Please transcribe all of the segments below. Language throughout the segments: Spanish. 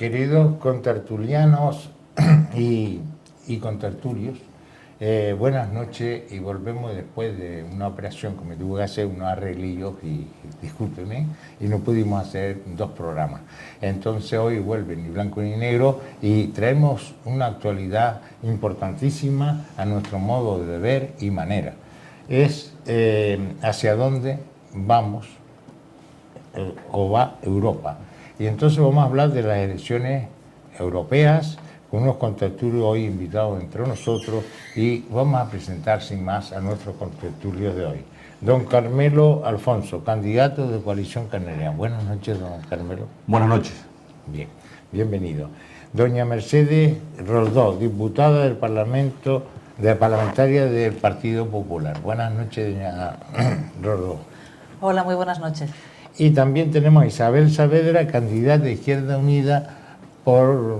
Queridos contertulianos y contertulios, buenas noches, y volvemos después de una operación que me tuve que hacer unos arreglillos y discúlpeme, y no pudimos hacer 2 programas. Entonces hoy vuelve ni blanco ni negro y traemos una actualidad importantísima a nuestro modo de ver y manera. Es hacia dónde vamos o va Europa. Y entonces vamos a hablar de las elecciones europeas con unos contertulios hoy invitados entre nosotros, y vamos a presentar sin más a nuestros contertulios de hoy. Don Carmelo Alfonso, candidato de Coalición Canaria. Buenas noches, don Carmelo. Buenas noches. Bien, bienvenido. Doña Mercedes Roldós, diputada del Parlamento, parlamentaria del Partido Popular. Buenas noches, doña Roldós. Hola, muy buenas noches. Y también tenemos a Isabel Saavedra, candidata de Izquierda Unida por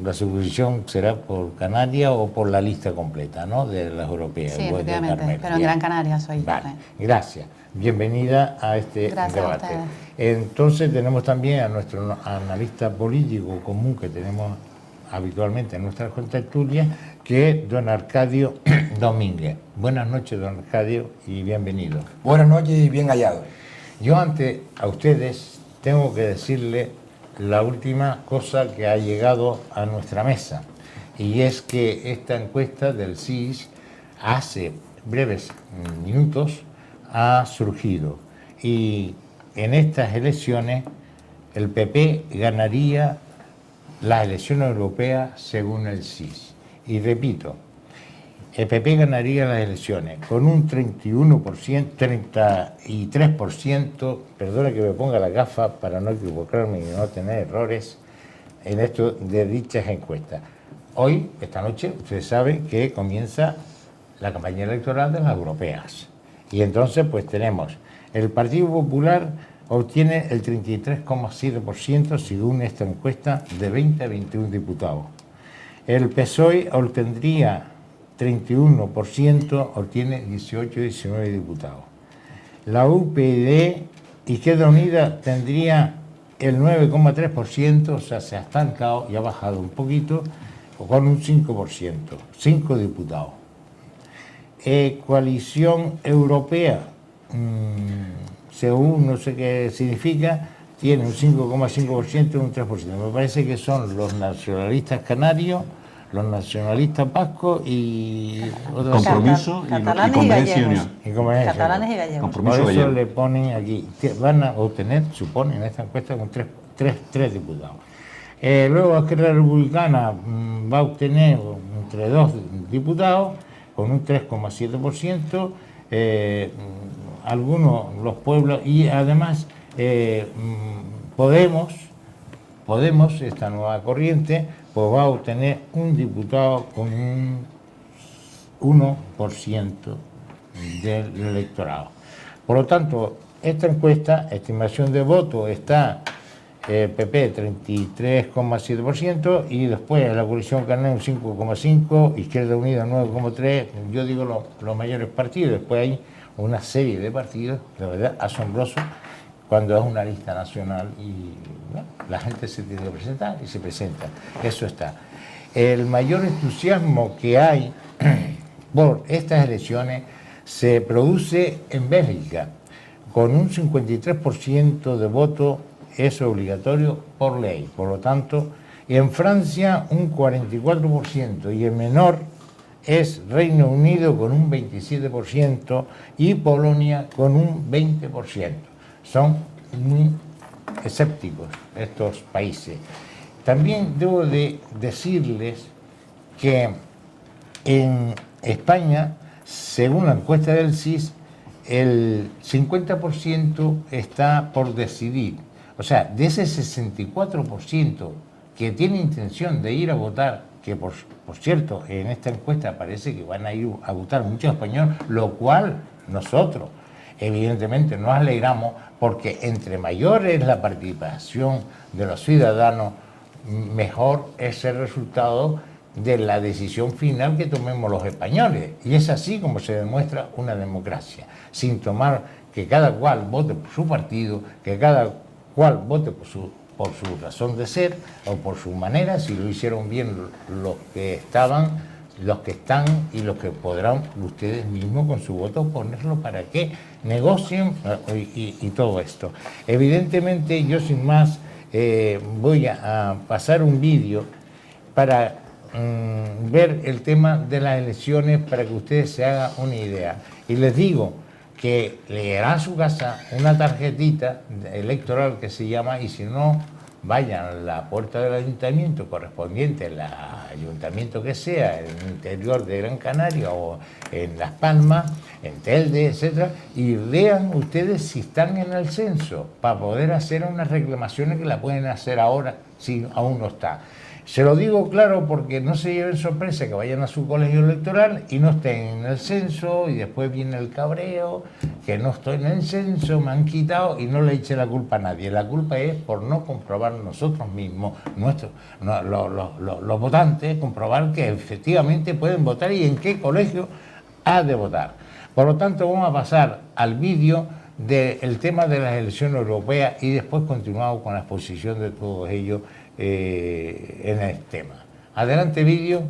la suposición, será por Canarias o por la lista completa, ¿no?, de las europeas. Sí, efectivamente, pero en Gran Canaria soy. Vale, gracias. Bienvenida a este debate. A Entonces tenemos también a nuestro analista político común que tenemos habitualmente en nuestras contertulias, que es don Arcadio Domínguez. Buenas noches, don Arcadio, y bienvenido. Buenas noches y bien hallado. Yo ante a ustedes tengo que decirle la última cosa que ha llegado a nuestra mesa, y es que esta encuesta del CIS hace breves minutos ha surgido, y en estas elecciones el PP ganaría las elecciones europeas según el CIS. Y repito, el PP ganaría las elecciones con un 33%, perdona que me ponga la gafa para no equivocarme y no tener errores en esto de dichas encuestas. Hoy, esta noche, ustedes saben que comienza la campaña electoral de las europeas. Y entonces, pues tenemos, el Partido Popular obtiene el 33,7% según esta encuesta, de 20 a 21 diputados. El PSOE obtendría 31%, obtiene 18 y 19 diputados. La UPyD, Izquierda Unida, tendría el 9,3%, o sea, se ha estancado y ha bajado un poquito, con un 5%, 5 diputados. Coalición Europea, según no sé qué significa, tiene un 5,5% y un 3%. Me parece que son los nacionalistas canarios, los nacionalistas vascos y otros. Compromiso y Convergencia y Unión. Catalanes y gallegos. Compromiso Por eso gallego. le ponen aquí, van a obtener, suponen, en esta encuesta con tres diputados. Luego Esquerra Republicana va a obtener entre 2 diputados con un 3,7%, algunos los pueblos, y además Podemos, esta nueva corriente, pues va a obtener un diputado con un 1% del electorado. Por lo tanto, esta encuesta, estimación de voto, está PP 33,7%, y después la coalición Canaria un 5,5%, Izquierda Unida 9,3%, yo digo los mayores partidos. Después hay una serie de partidos, la verdad, asombrosos, cuando es una lista nacional y bueno, la gente se tiene que presentar y se presenta. Eso está. El mayor entusiasmo que hay por estas elecciones se produce en Bélgica, con un 53% de voto es obligatorio por ley. Por lo tanto, en Francia un 44%, y el menor es Reino Unido con un 27% y Polonia con un 20%. Son muy escépticos estos países. También debo de decirles que en España, según la encuesta del CIS, el 50% está por decidir. O sea, de ese 64% que tiene intención de ir a votar, que por cierto, en esta encuesta parece que van a ir a votar muchos españoles, lo cual nosotros evidentemente nos alegramos, porque entre mayor es la participación de los ciudadanos, mejor es el resultado de la decisión final que tomemos los españoles. Y es así como se demuestra una democracia, sin tomar que cada cual vote por su partido, que cada cual vote por su por su razón de ser o por su manera, si lo hicieron bien los que estaban, los que están y los que podrán ustedes mismos con su voto ponerlo para que negocien y todo esto. Evidentemente yo sin más voy a pasar un vídeo para ver el tema de las elecciones para que ustedes se hagan una idea. Y les digo que leerán a su casa una tarjetita electoral que se llama, y si no, vayan a la puerta del ayuntamiento correspondiente, el ayuntamiento que sea, en el interior de Gran Canaria o en Las Palmas, en Telde, etcétera, y vean ustedes si están en el censo para poder hacer unas reclamaciones que la pueden hacer ahora si aún no está. Se lo digo claro porque no se lleven sorpresa que vayan a su colegio electoral y no estén en el censo y después viene el cabreo, que no estoy en el censo, me han quitado, y no le eche la culpa a nadie. La culpa es por no comprobar nosotros mismos, los votantes, comprobar que efectivamente pueden votar y en qué colegio ha de votar. Por lo tanto, vamos a pasar al vídeo del tema de las elecciones europeas y después continuamos con la exposición de todos ellos en el tema. Adelante, vídeo.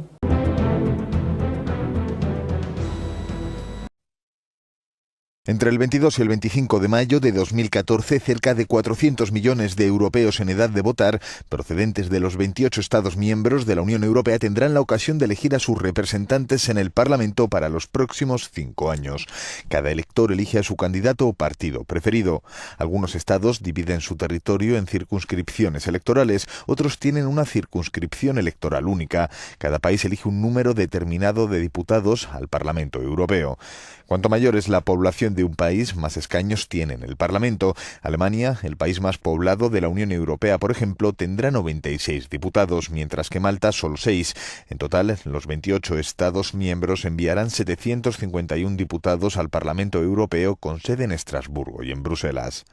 Entre el 22 y el 25 de mayo de 2014, cerca de 400 millones de europeos en edad de votar, procedentes de los 28 Estados miembros de la Unión Europea, tendrán la ocasión de elegir a sus representantes en el Parlamento para los próximos 5 años. Cada elector elige a su candidato o partido preferido. Algunos estados dividen su territorio en circunscripciones electorales, otros tienen una circunscripción electoral única. Cada país elige un número determinado de diputados al Parlamento Europeo. Cuanto mayor es la población de un país, más escaños tiene en el Parlamento. Alemania, el país más poblado de la Unión Europea, por ejemplo, tendrá 96 diputados, mientras que Malta solo 6. En total, los 28 Estados miembros enviarán 751 diputados al Parlamento Europeo con sede en Estrasburgo y en Bruselas.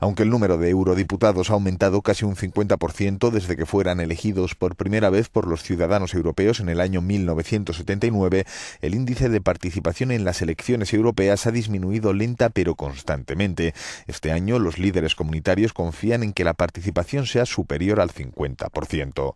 Aunque el número de eurodiputados ha aumentado casi un 50% desde que fueran elegidos por primera vez por los ciudadanos europeos en el año 1979, el índice de participación en las elecciones europeas ha disminuido lenta pero constantemente. Este año, los líderes comunitarios confían en que la participación sea superior al 50%.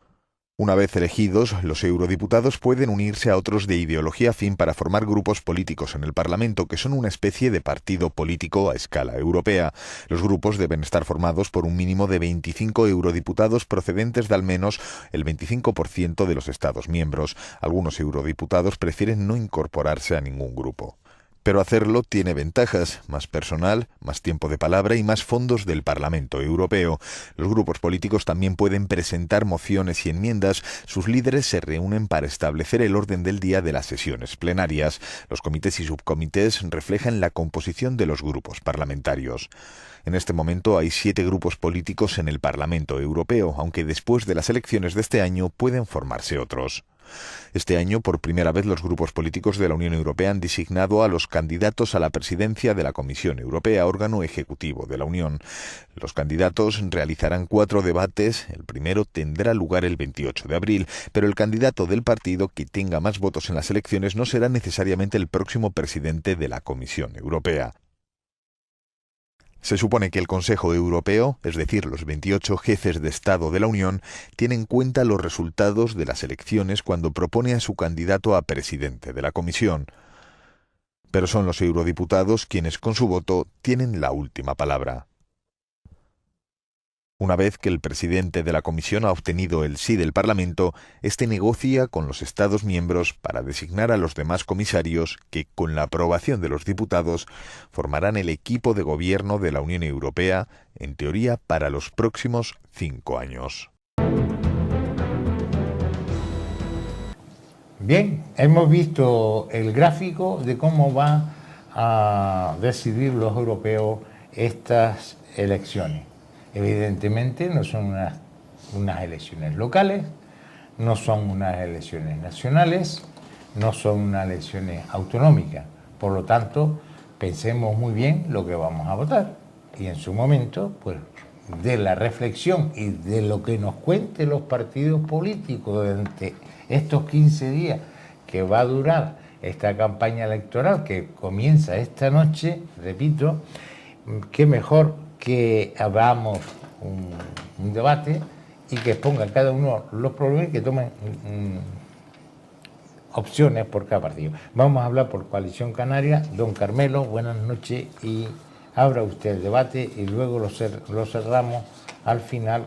Una vez elegidos, los eurodiputados pueden unirse a otros de ideología afín para formar grupos políticos en el Parlamento, que son una especie de partido político a escala europea. Los grupos deben estar formados por un mínimo de 25 eurodiputados procedentes de al menos el 25% de los Estados miembros. Algunos eurodiputados prefieren no incorporarse a ningún grupo. Pero hacerlo tiene ventajas: más personal, más tiempo de palabra y más fondos del Parlamento Europeo. Los grupos políticos también pueden presentar mociones y enmiendas. Sus líderes se reúnen para establecer el orden del día de las sesiones plenarias. Los comités y subcomités reflejan la composición de los grupos parlamentarios. En este momento hay 7 grupos políticos en el Parlamento Europeo, aunque después de las elecciones de este año pueden formarse otros. Este año, por primera vez, los grupos políticos de la Unión Europea han designado a los candidatos a la presidencia de la Comisión Europea, órgano ejecutivo de la Unión. Los candidatos realizarán 4 debates. El primero tendrá lugar el 28 de abril, pero el candidato del partido que tenga más votos en las elecciones no será necesariamente el próximo presidente de la Comisión Europea. Se supone que el Consejo Europeo, es decir, los 28 jefes de Estado de la Unión, tiene en cuenta los resultados de las elecciones cuando propone a su candidato a presidente de la Comisión. Pero son los eurodiputados quienes con su voto tienen la última palabra. Una vez que el presidente de la Comisión ha obtenido el sí del Parlamento, éste negocia con los Estados miembros para designar a los demás comisarios que, con la aprobación de los diputados, formarán el equipo de gobierno de la Unión Europea, en teoría para los próximos 5 años. Bien, hemos visto el gráfico de cómo va a decidir los europeos estas elecciones. Evidentemente no son unas elecciones locales, no son unas elecciones nacionales, no son unas elecciones autonómicas. Por lo tanto, pensemos muy bien lo que vamos a votar. Y en su momento, pues, de la reflexión y de lo que nos cuenten los partidos políticos durante estos 15 días que va a durar esta campaña electoral que comienza esta noche, repito, qué mejor que abramos un debate y que expongan cada uno los problemas y que tomen opciones por cada partido. Vamos a hablar por Coalición Canaria. Don Carmelo, buenas noches, y abra usted el debate y luego lo cerramos al final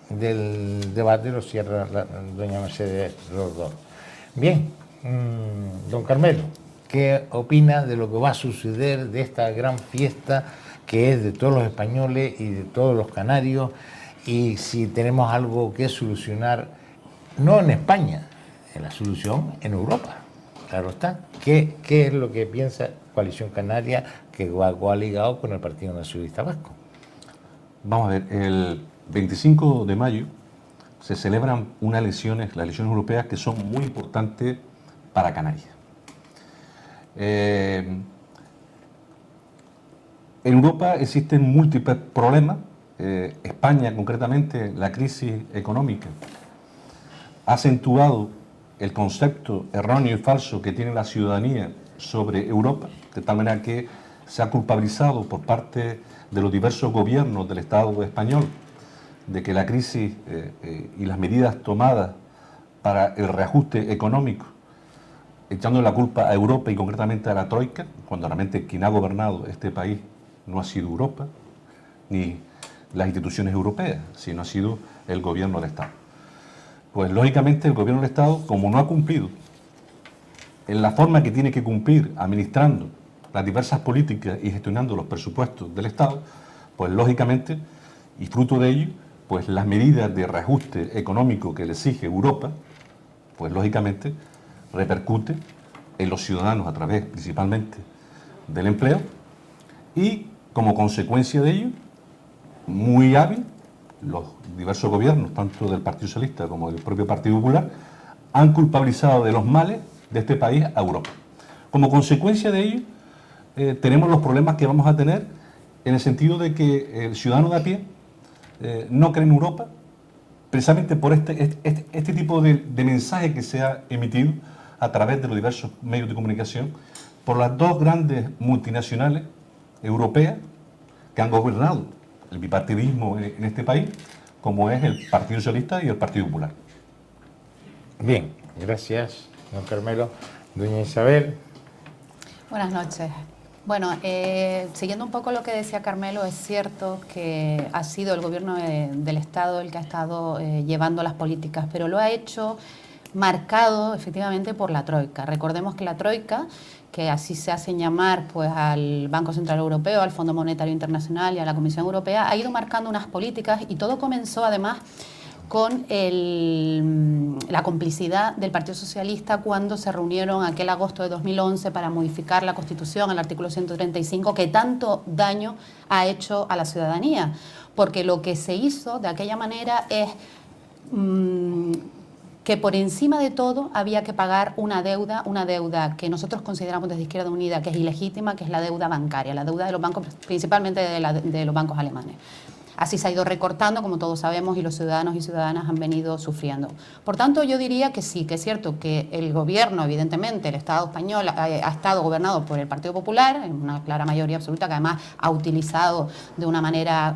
del debate, lo cierra doña Mercedes, los dos. Bien, don Carmelo, ¿qué opina de lo que va a suceder de esta gran fiesta que es de todos los españoles y de todos los canarios? Y si tenemos algo que solucionar, no en España, en la solución en Europa, claro está. ¿Qué es lo que piensa Coalición Canaria, que va ligado con el Partido Nacionalista Vasco? Vamos a ver, el 25 de mayo se celebran unas elecciones, las elecciones europeas, que son muy importantes para Canarias. En Europa existen múltiples problemas. España, concretamente, la crisis económica ha acentuado el concepto erróneo y falso que tiene la ciudadanía sobre Europa, de tal manera que se ha culpabilizado por parte de los diversos gobiernos del Estado español de que la crisis y las medidas tomadas para el reajuste económico, echando la culpa a Europa y concretamente a la Troika, cuando realmente quien ha gobernado este país no ha sido Europa, ni las instituciones europeas, sino ha sido el gobierno del Estado. Pues lógicamente el gobierno del Estado, como no ha cumplido en la forma que tiene que cumplir administrando las diversas políticas y gestionando los presupuestos del Estado, pues lógicamente, y fruto de ello, pues las medidas de reajuste económico que le exige Europa, pues lógicamente repercute en los ciudadanos a través principalmente del empleo y como consecuencia de ello, muy hábil, los diversos gobiernos, tanto del Partido Socialista como del propio Partido Popular, han culpabilizado de los males de este país a Europa. Como consecuencia de ello, tenemos los problemas que vamos a tener en el sentido de que el ciudadano de a pie no cree en Europa, precisamente por este tipo de mensaje que se ha emitido a través de los diversos medios de comunicación por las dos grandes multinacionales europeas que han gobernado el bipartidismo en este país, como es el Partido Socialista y el Partido Popular. Bien, gracias, don Carmelo. Doña Isabel. Buenas noches. Bueno, siguiendo un poco lo que decía Carmelo, es cierto que ha sido el gobierno del Estado el que ha estado llevando las políticas, pero lo ha hecho marcado efectivamente por la Troika. Recordemos que la Troika, que así se hacen llamar pues al Banco Central Europeo, al Fondo Monetario Internacional y a la Comisión Europea, ha ido marcando unas políticas y todo comenzó además con la complicidad del Partido Socialista cuando se reunieron aquel agosto de 2011 para modificar la Constitución, el artículo 135, que tanto daño ha hecho a la ciudadanía. Porque lo que se hizo de aquella manera es que por encima de todo había que pagar una deuda que nosotros consideramos desde Izquierda Unida que es ilegítima, que es la deuda bancaria, la deuda de los bancos, principalmente de los bancos alemanes. Así se ha ido recortando, como todos sabemos, y los ciudadanos y ciudadanas han venido sufriendo. Por tanto, yo diría que sí, que es cierto que el gobierno, evidentemente, el Estado español ha estado gobernado por el Partido Popular, en una clara mayoría absoluta, que además ha utilizado de una manera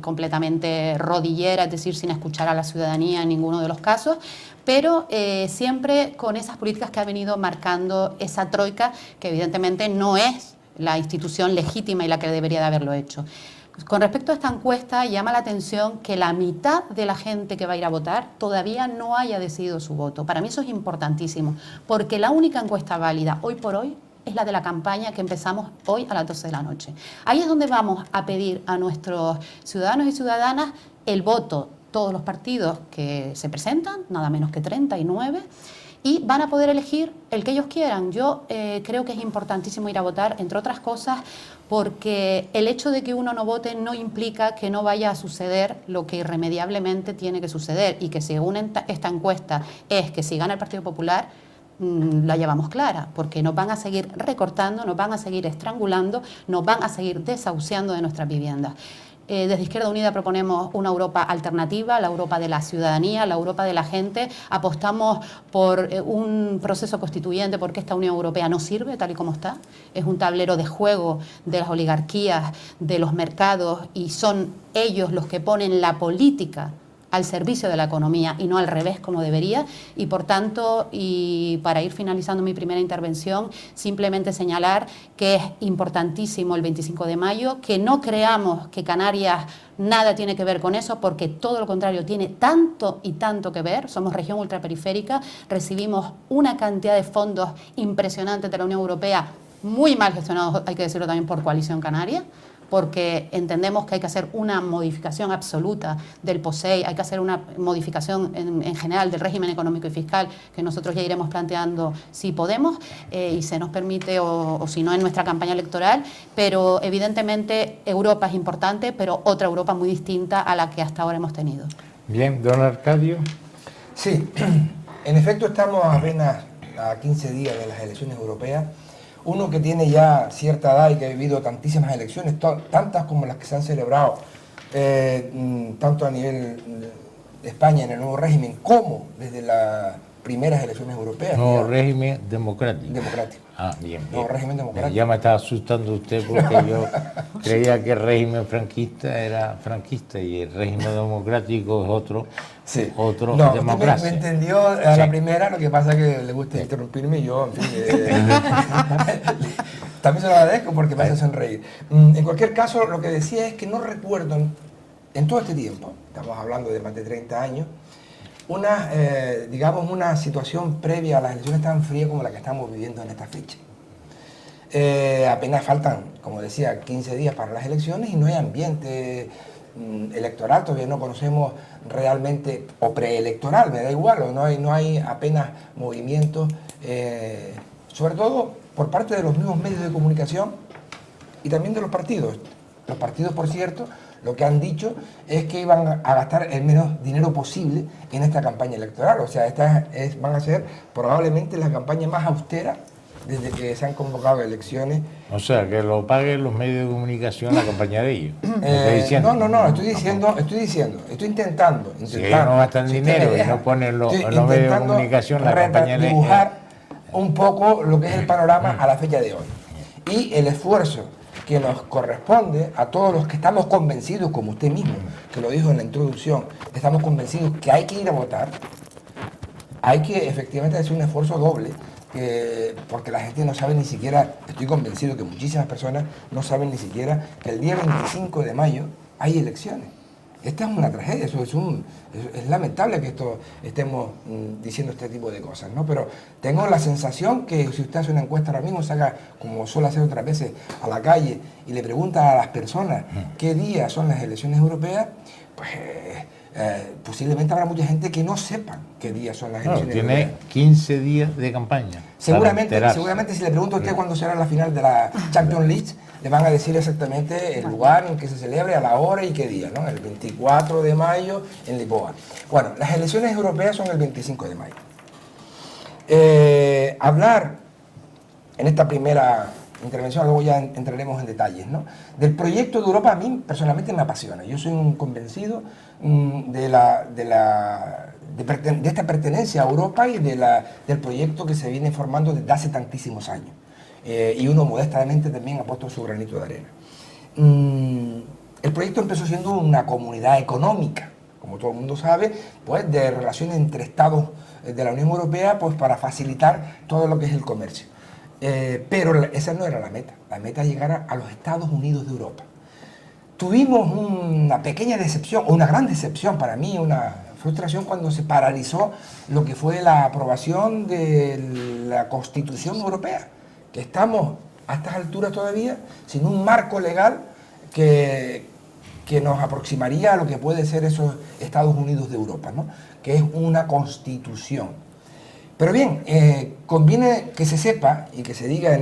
completamente rodillera, es decir, sin escuchar a la ciudadanía en ninguno de los casos, pero siempre con esas políticas que ha venido marcando esa troika, que evidentemente no es la institución legítima y la que debería de haberlo hecho. Con respecto a esta encuesta, llama la atención que la mitad de la gente que va a ir a votar todavía no haya decidido su voto. Para mí eso es importantísimo, porque la única encuesta válida hoy por hoy es la de la campaña que empezamos hoy a las 12 de la noche. Ahí es donde vamos a pedir a nuestros ciudadanos y ciudadanas el voto, todos los partidos que se presentan, nada menos que 39, y van a poder elegir el que ellos quieran. Yo creo que es importantísimo ir a votar, entre otras cosas, porque el hecho de que uno no vote no implica que no vaya a suceder lo que irremediablemente tiene que suceder, y que según esta encuesta es que si gana el Partido Popular, la llevamos clara, porque nos van a seguir recortando, nos van a seguir estrangulando, nos van a seguir desahuciando de nuestras viviendas. Desde Izquierda Unida proponemos una Europa alternativa, la Europa de la ciudadanía, la Europa de la gente. Apostamos por un proceso constituyente porque esta Unión Europea no sirve tal y como está. Es un tablero de juego de las oligarquías, de los mercados, y son ellos los que ponen la política al servicio de la economía y no al revés como debería. Y por tanto, y para ir finalizando mi primera intervención, simplemente señalar que es importantísimo el 25 de mayo, que no creamos que Canarias nada tiene que ver con eso, porque todo lo contrario, tiene tanto y tanto que ver. Somos región ultraperiférica, recibimos una cantidad de fondos impresionantes de la Unión Europea, muy mal gestionados, hay que decirlo también, por Coalición Canaria, porque entendemos que hay que hacer una modificación absoluta del POSEI, hay que hacer una modificación en general del régimen económico y fiscal, que nosotros ya iremos planteando si podemos y se nos permite, o si no en nuestra campaña electoral, pero evidentemente Europa es importante, pero otra Europa muy distinta a la que hasta ahora hemos tenido. Bien, don Arcadio. Sí, en efecto estamos apenas a 15 días de las elecciones europeas. Uno que tiene ya cierta edad y que ha vivido tantísimas elecciones, tantas como las que se han celebrado, tanto a nivel de España en el nuevo régimen, como desde las primeras elecciones europeas. Nuevo régimen democrático. Democrático. Ah, bien. Nuevo régimen democrático. Ya me estaba asustando usted porque yo creía que el régimen franquista era franquista y el régimen democrático es otro. Sí. Otro no, democracia. Usted me entendió a Sí. la primera, lo que pasa es que le gusta interrumpirme y yo, en fin, también se lo agradezco porque me hace sonreír. En cualquier caso, lo que decía es que no recuerdo en todo este tiempo, estamos hablando de más de 30 años, digamos, una situación previa a las elecciones tan fría como la que estamos viviendo en esta fecha. Apenas faltan, como decía, 15 días para las elecciones y no hay ambiente electoral, todavía no conocemos realmente, o preelectoral, me da igual, o no hay apenas movimientos, sobre todo por parte de los mismos medios de comunicación y también de los partidos. Los partidos, por cierto, lo que han dicho es que iban a gastar el menos dinero posible en esta campaña electoral. O sea, van a ser probablemente la campaña más austera desde que se han convocado elecciones. O sea, que lo paguen los medios de comunicación la campaña de ellos. No, estoy intentando. Si ellos no gastan dinero y no ponen los medios de comunicación la campaña de dibujar un poco lo que es el panorama a la fecha de hoy. Y el esfuerzo que nos corresponde a todos los que estamos convencidos, como usted mismo, que lo dijo en la introducción, estamos convencidos que hay que ir a votar, hay que efectivamente hacer un esfuerzo doble, porque la gente no sabe ni siquiera, estoy convencido que muchísimas personas no saben ni siquiera que el día 25 de mayo hay elecciones. Esta es una tragedia, es lamentable que estemos diciendo este tipo de cosas, ¿no? Pero tengo la sensación que si usted hace una encuesta ahora mismo, saca, como suele hacer otras veces, a la calle y le pregunta a las personas qué día son las elecciones europeas, pues posiblemente habrá mucha gente que no sepa qué día son las elecciones europeas. Tiene 15 días de campaña. Seguramente si le pregunto a usted cuándo será la final de la Champions League, le van a decir exactamente el lugar en que se celebre, a la hora y qué día, ¿no? El 24 de mayo en Lisboa. Bueno, las elecciones europeas son el 25 de mayo. Hablar en esta primera intervención, luego ya entraremos en detalles, ¿no? Del proyecto de Europa a mí personalmente me apasiona. Yo soy un convencido de esta pertenencia a Europa y del proyecto que se viene formando desde hace tantísimos años. Y uno modestamente también ha puesto su granito de arena. El proyecto empezó siendo una comunidad económica, como todo el mundo sabe, pues de relaciones entre estados de la Unión Europea, pues para facilitar todo lo que es el comercio. Pero esa no era la meta es llegar a los Estados Unidos de Europa. Tuvimos una pequeña decepción, o una gran decepción para mí, una frustración cuando se paralizó lo que fue la aprobación de la Constitución Europea, que estamos a estas alturas todavía sin un marco legal que nos aproximaría a lo que puede ser esos Estados Unidos de Europa, ¿no? Que es una constitución. Pero bien, conviene que se sepa y que se diga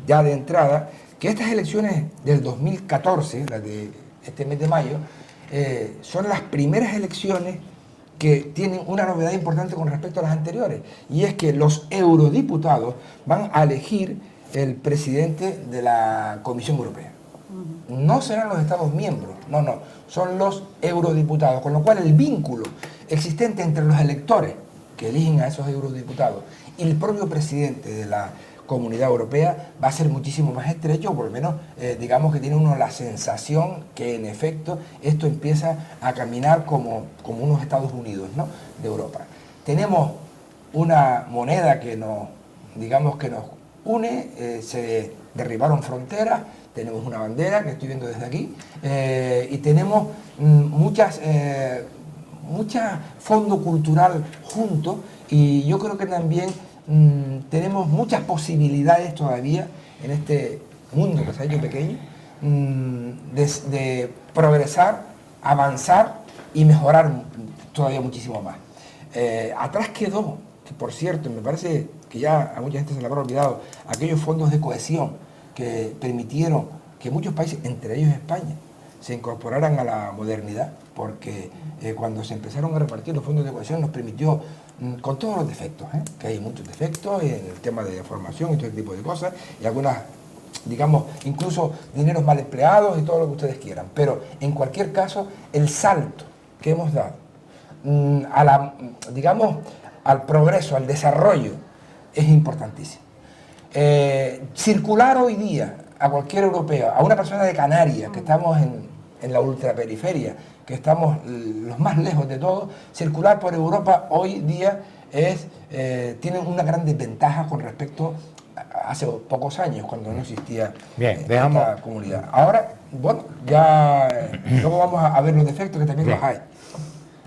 ya de entrada que estas elecciones del 2014, las de este mes de mayo, son las primeras elecciones que tienen una novedad importante con respecto a las anteriores, y es que los eurodiputados van a elegir el presidente de la Comisión Europea. No serán los Estados miembros, no, son los eurodiputados, con lo cual el vínculo existente entre los electores que eligen a esos eurodiputados y el propio presidente de la Comunidad Europea va a ser muchísimo más estrecho, o por lo menos digamos que tiene uno la sensación que en efecto esto empieza a caminar como unos Estados Unidos, ¿no?, de Europa. Tenemos una moneda que nos une, se derribaron fronteras, tenemos una bandera que estoy viendo desde aquí, y tenemos mucha fondo cultural juntos, y yo creo que también tenemos muchas posibilidades todavía en este mundo que se ha hecho pequeño, de progresar, avanzar y mejorar todavía muchísimo más. Atrás quedó, que por cierto, me parece que ya a mucha gente se le habrá olvidado, aquellos fondos de cohesión que permitieron que muchos países, entre ellos España, se incorporaran a la modernidad, porque cuando se empezaron a repartir los fondos de cohesión nos permitió, con todos los defectos, que hay muchos defectos en el tema de formación y todo ese tipo de cosas, y algunas, digamos, incluso dineros mal empleados y todo lo que ustedes quieran, pero en cualquier caso, el salto que hemos dado al progreso, al desarrollo, es importantísimo. Circular hoy día a cualquier europeo, a una persona de Canarias, que estamos en la ultraperiferia, que estamos los más lejos de todo, circular por Europa hoy día tiene una gran desventaja con respecto a hace pocos años, cuando no existía esta comunidad. Ahora, bueno, ya luego vamos a ver los defectos, que también los hay.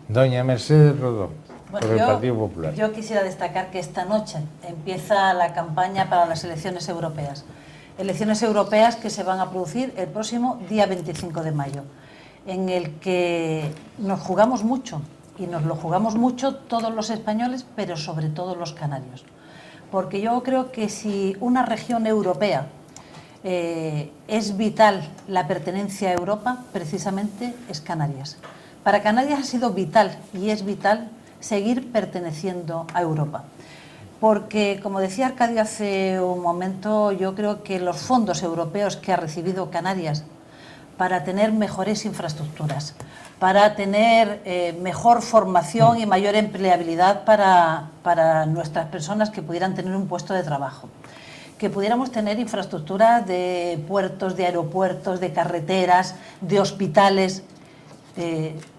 Doña Mercedes Rodó, Bueno, por el Partido Popular. Yo quisiera destacar que esta noche empieza la campaña para las elecciones europeas. Elecciones europeas que se van a producir el próximo día 25 de mayo, en el que nos jugamos mucho, y nos lo jugamos mucho todos los españoles, pero sobre todo los canarios. Porque yo creo que si una región europea es vital la pertenencia a Europa, precisamente es Canarias. Para Canarias ha sido vital y es vital seguir perteneciendo a Europa. Porque, como decía Arcadio hace un momento, yo creo que los fondos europeos que ha recibido Canarias para tener mejores infraestructuras, para tener mejor formación y mayor empleabilidad para nuestras personas que pudieran tener un puesto de trabajo, que pudiéramos tener infraestructuras de puertos, de aeropuertos, de carreteras, de hospitales.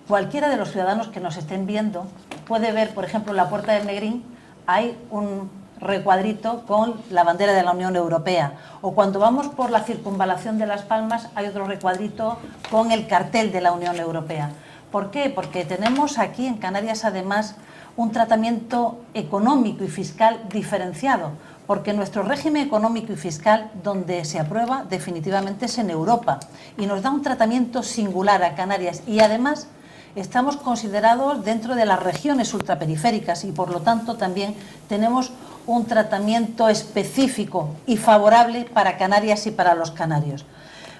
Cualquiera de los ciudadanos que nos estén viendo puede ver, por ejemplo, en la Puerta del Negrín hay un recuadrito con la bandera de la Unión Europea, o cuando vamos por la circunvalación de Las Palmas hay otro recuadrito con el cartel de la Unión Europea. ¿Por qué? Porque tenemos aquí en Canarias además un tratamiento económico y fiscal diferenciado, porque nuestro régimen económico y fiscal donde se aprueba definitivamente es en Europa y nos da un tratamiento singular a Canarias, y además estamos considerados dentro de las regiones ultraperiféricas y por lo tanto también tenemos un tratamiento específico y favorable para Canarias y para los canarios.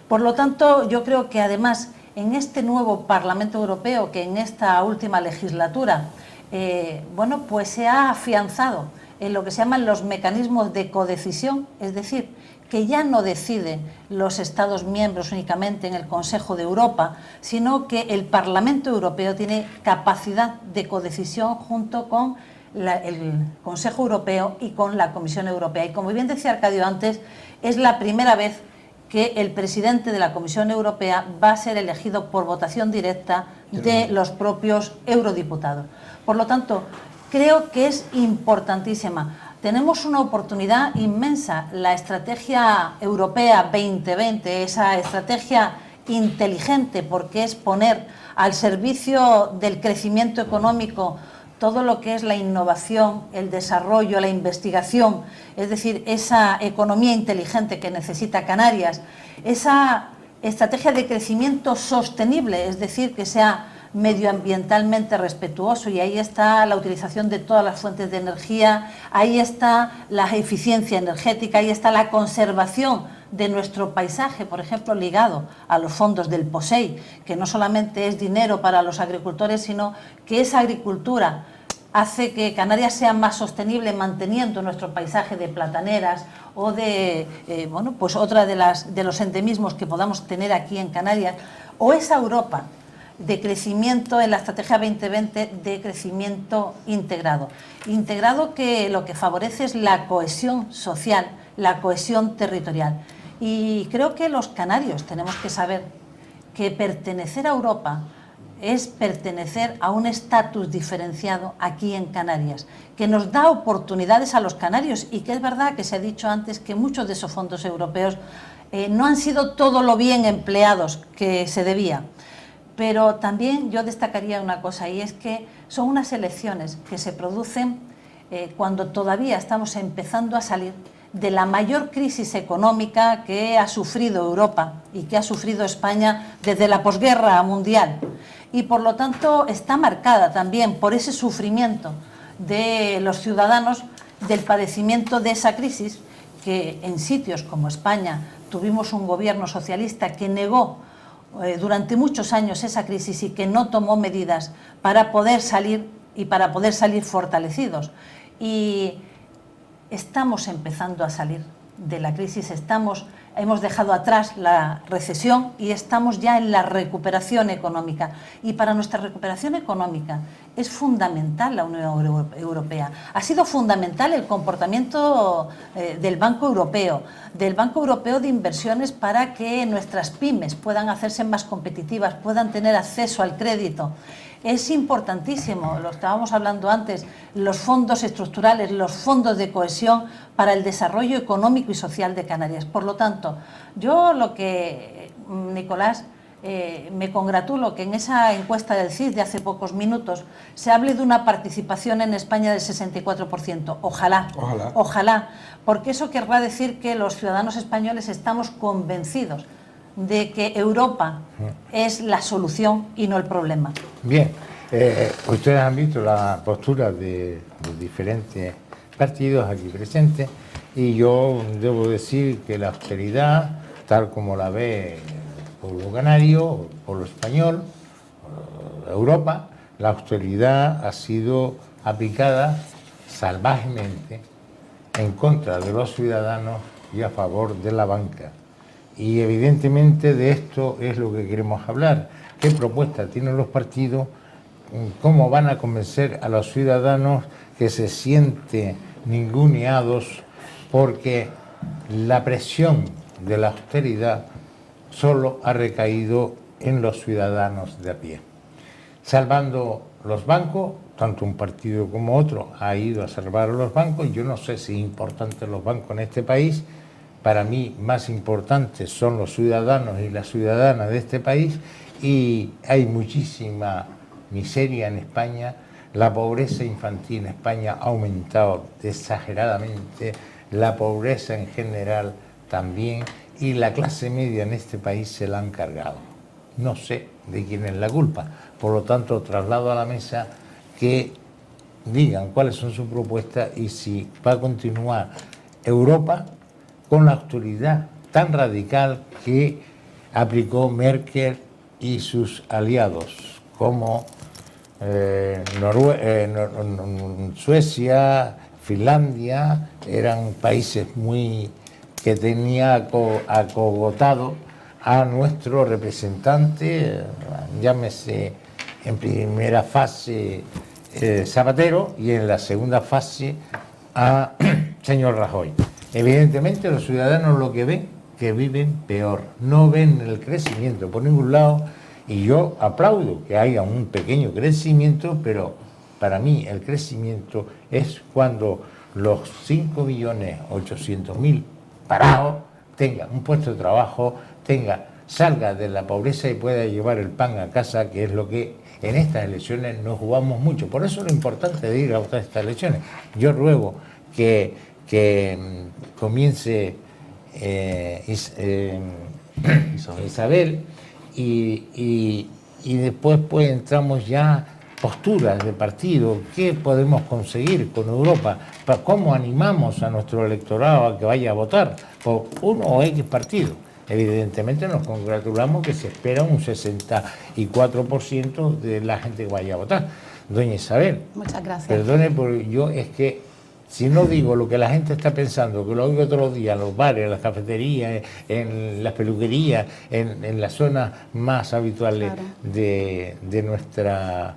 Por lo tanto, yo creo que además en este nuevo Parlamento Europeo, que en esta última legislatura, bueno, pues se ha afianzado en lo que se llaman los mecanismos de codecisión, es decir, que ya no deciden los Estados miembros únicamente en el Consejo de Europa, sino que el Parlamento Europeo tiene capacidad de codecisión junto con el Consejo Europeo y con la Comisión Europea. Y como bien decía Arcadio antes, es la primera vez que el presidente de la Comisión Europea va a ser elegido por votación directa de los propios eurodiputados. Por lo tanto, creo que es importantísima. Tenemos una oportunidad inmensa. La estrategia europea 2020, esa estrategia inteligente, porque es poner al servicio del crecimiento económico todo lo que es la innovación, el desarrollo, la investigación, es decir, esa economía inteligente que necesita Canarias, esa estrategia de crecimiento sostenible, es decir, que sea medioambientalmente respetuoso, y ahí está la utilización de todas las fuentes de energía, ahí está la eficiencia energética, ahí está la conservación de nuestro paisaje, por ejemplo, ligado a los fondos del POSEI, que no solamente es dinero para los agricultores, sino que esa agricultura hace que Canarias sea más sostenible manteniendo nuestro paisaje de plataneras o de, bueno, pues otra de los endemismos que podamos tener aquí en Canarias, o esa Europa de crecimiento en la Estrategia 2020 de crecimiento integrado. Integrado que lo que favorece es la cohesión social, la cohesión territorial. Y creo que los canarios tenemos que saber que pertenecer a Europa es pertenecer a un estatus diferenciado aquí en Canarias, que nos da oportunidades a los canarios y que es verdad que se ha dicho antes que muchos de esos fondos europeos no han sido todo lo bien empleados que se debía. Pero también yo destacaría una cosa, y es que son unas elecciones que se producen cuando todavía estamos empezando a salir de la mayor crisis económica que ha sufrido Europa y que ha sufrido España desde la posguerra mundial. Y por lo tanto está marcada también por ese sufrimiento de los ciudadanos, del padecimiento de esa crisis, que en sitios como España tuvimos un gobierno socialista que negó durante muchos años esa crisis y que no tomó medidas para poder salir y para poder salir fortalecidos. Y estamos empezando a salir de la crisis, hemos dejado atrás la recesión y estamos ya en la recuperación económica. Y para nuestra recuperación económica es fundamental la Unión Europea. Ha sido fundamental el comportamiento del Banco Europeo de Inversiones, para que nuestras pymes puedan hacerse más competitivas, puedan tener acceso al crédito. Es importantísimo, lo estábamos hablando antes, los fondos estructurales, los fondos de cohesión para el desarrollo económico y social de Canarias. Por lo tanto, yo Nicolás, me congratulo que en esa encuesta del CIS de hace pocos minutos se hable de una participación en España del 64%. Ojalá, porque eso querrá decir que los ciudadanos españoles estamos convencidos de que Europa es la solución y no el problema. Bien, ustedes han visto la postura de los diferentes partidos aquí presentes, y yo debo decir que la austeridad, tal como la ve el pueblo canario, el pueblo español, Europa, la austeridad ha sido aplicada salvajemente en contra de los ciudadanos y a favor de la banca. Y evidentemente de esto es lo que queremos hablar. ¿Qué propuestas tienen los partidos? ¿Cómo van a convencer a los ciudadanos que se sienten ninguneados porque la presión de la austeridad solo ha recaído en los ciudadanos de a pie? Salvando los bancos, tanto un partido como otro ha ido a salvar a los bancos. Yo no sé si es importante los bancos en este país. Para mí, más importantes son los ciudadanos y las ciudadanas de este país, y hay muchísima miseria en España. La pobreza infantil en España ha aumentado exageradamente, la pobreza en general también, y la clase media en este país se la han cargado. No sé de quién es la culpa. Por lo tanto, traslado a la mesa que digan cuáles son sus propuestas y si va a continuar Europa con la austeridad tan radical que aplicó Merkel y sus aliados, como Suecia, Finlandia, eran países que tenía acogotado a nuestro representante, llámese en primera fase Zapatero y en la segunda fase a señor Rajoy. Evidentemente los ciudadanos lo que ven, que viven peor, no ven el crecimiento por ningún lado, y yo aplaudo que haya un pequeño crecimiento, pero para mí el crecimiento es cuando los 5.800.000 parados tengan un puesto de trabajo, salga de la pobreza y pueda llevar el pan a casa, que es lo que en estas elecciones nos jugamos mucho. Por eso lo importante de ir a votar estas elecciones. Yo ruego que comience Isabel y después pues entramos ya posturas de partido, qué podemos conseguir con Europa, cómo animamos a nuestro electorado a que vaya a votar por uno o X partido. Evidentemente nos congratulamos que se espera un 64% de la gente que vaya a votar. doña Isabel. Muchas gracias. Perdone, porque yo es que si no digo lo que la gente está pensando, que lo oigo todos los días en los bares, en las cafeterías, en las peluquerías, en las zonas más habituales Claro. de nuestra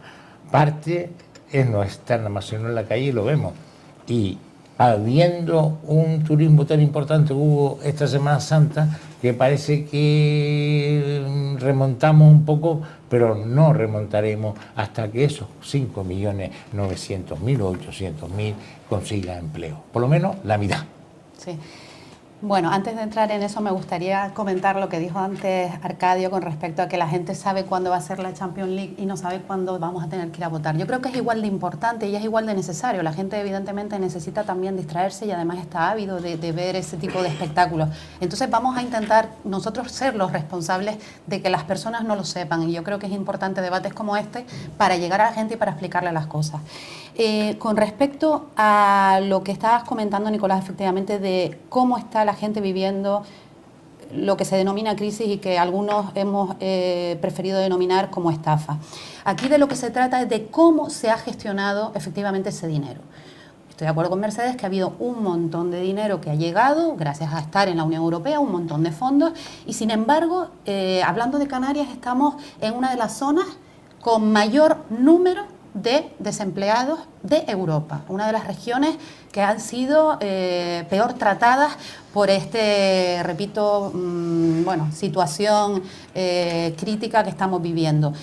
parte, es no estar nada más sino en la calle y lo vemos. Y habiendo un turismo tan importante que hubo esta Semana Santa, que parece que remontamos un poco, pero no remontaremos hasta que esos 5.900.000 o 800.000 consigan empleo, por lo menos la mitad. Sí. Bueno, antes de entrar en eso me gustaría comentar lo que dijo antes Arcadio con respecto a que la gente sabe cuándo va a ser la Champions League y no sabe cuándo vamos a tener que ir a votar. Yo creo que es igual de importante y es igual de necesario. La gente evidentemente necesita también distraerse y además está ávido de ver ese tipo de espectáculos. Entonces vamos a intentar nosotros ser los responsables de que las personas no lo sepan, y yo creo que es importante debates como este para llegar a la gente y para explicarle las cosas. Con respecto a lo que estabas comentando, Nicolás, efectivamente, de cómo está la gente viviendo lo que se denomina crisis y que algunos hemos preferido denominar como estafa. Aquí de lo que se trata es de cómo se ha gestionado efectivamente ese dinero. Estoy de acuerdo con Mercedes que ha habido un montón de dinero que ha llegado gracias a estar en la Unión Europea, un montón de fondos, y sin embargo, hablando de Canarias, estamos en una de las zonas con mayor número de desempleados de Europa, una de las regiones que han sido peor tratadas por repito, situación crítica que estamos viviendo.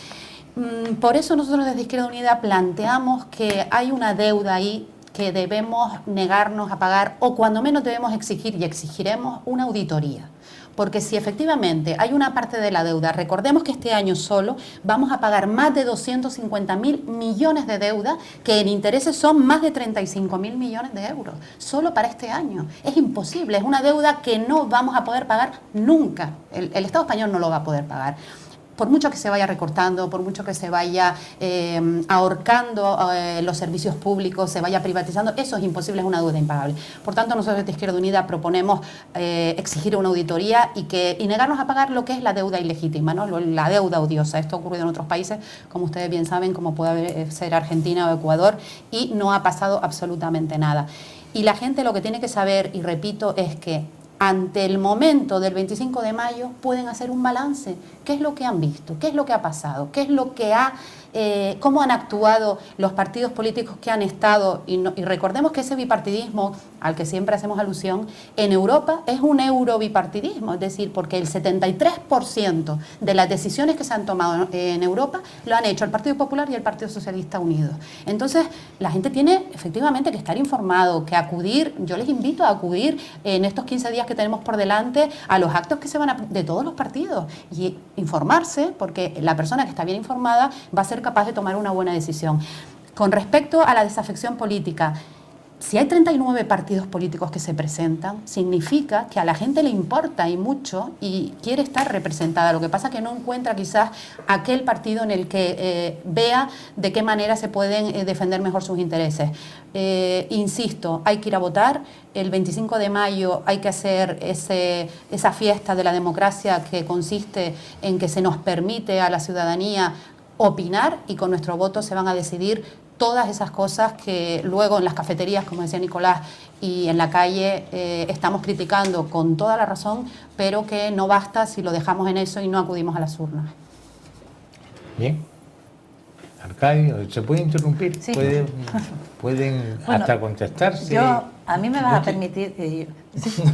Por eso nosotros desde Izquierda Unida planteamos que hay una deuda ahí que debemos negarnos a pagar, o cuando menos debemos exigir, y exigiremos, una auditoría. Porque si efectivamente hay una parte de la deuda, recordemos que este año solo vamos a pagar más de 250.000 millones de deuda, que en intereses son más de 35.000 millones de euros, solo para este año. Es imposible, es una deuda que no vamos a poder pagar nunca. El Estado español no lo va a poder pagar. Por mucho que se vaya recortando, por mucho que se vaya ahorcando los servicios públicos, se vaya privatizando, eso es imposible, es una deuda impagable. Por tanto, nosotros desde Izquierda Unida proponemos exigir una auditoría y negarnos a pagar lo que es la deuda ilegítima, ¿no? La deuda odiosa. Esto ha ocurrido en otros países, como ustedes bien saben, como puede ser Argentina o Ecuador, y no ha pasado absolutamente nada. Y la gente lo que tiene que saber, y repito, es que ante el momento del 25 de mayo pueden hacer un balance. ¿Qué es lo que han visto? ¿Qué es lo que ha pasado? ¿Qué es lo que cómo han actuado los partidos políticos que han estado? Y recordemos que ese bipartidismo al que siempre hacemos alusión, en Europa es un eurobipartidismo, es decir, porque el 73% de las decisiones que se han tomado en Europa lo han hecho el Partido Popular y el Partido Socialista unidos. Entonces, la gente tiene efectivamente que estar informado, que acudir, yo les invito a acudir en estos 15 días que tenemos por delante a los actos que se van de todos los partidos y informarse, porque la persona que está bien informada va a ser capaz de tomar una buena decisión. Con respecto a la desafección política, si hay 39 partidos políticos que se presentan, significa que a la gente le importa y mucho y quiere estar representada. Lo que pasa es que no encuentra quizás aquel partido en el que vea de qué manera se pueden defender mejor sus intereses. Insisto, hay que ir a votar. El 25 de mayo hay que hacer esa fiesta de la democracia que consiste en que se nos permite a la ciudadanía opinar y con nuestro voto se van a decidir todas esas cosas que luego en las cafeterías, como decía Nicolás, y en la calle estamos criticando con toda la razón, pero que no basta si lo dejamos en eso y no acudimos a las urnas. Bien. Arcadio, ¿se puede interrumpir? Sí. ¿Pueden bueno, hasta contestarse? A mí me vas a permitir...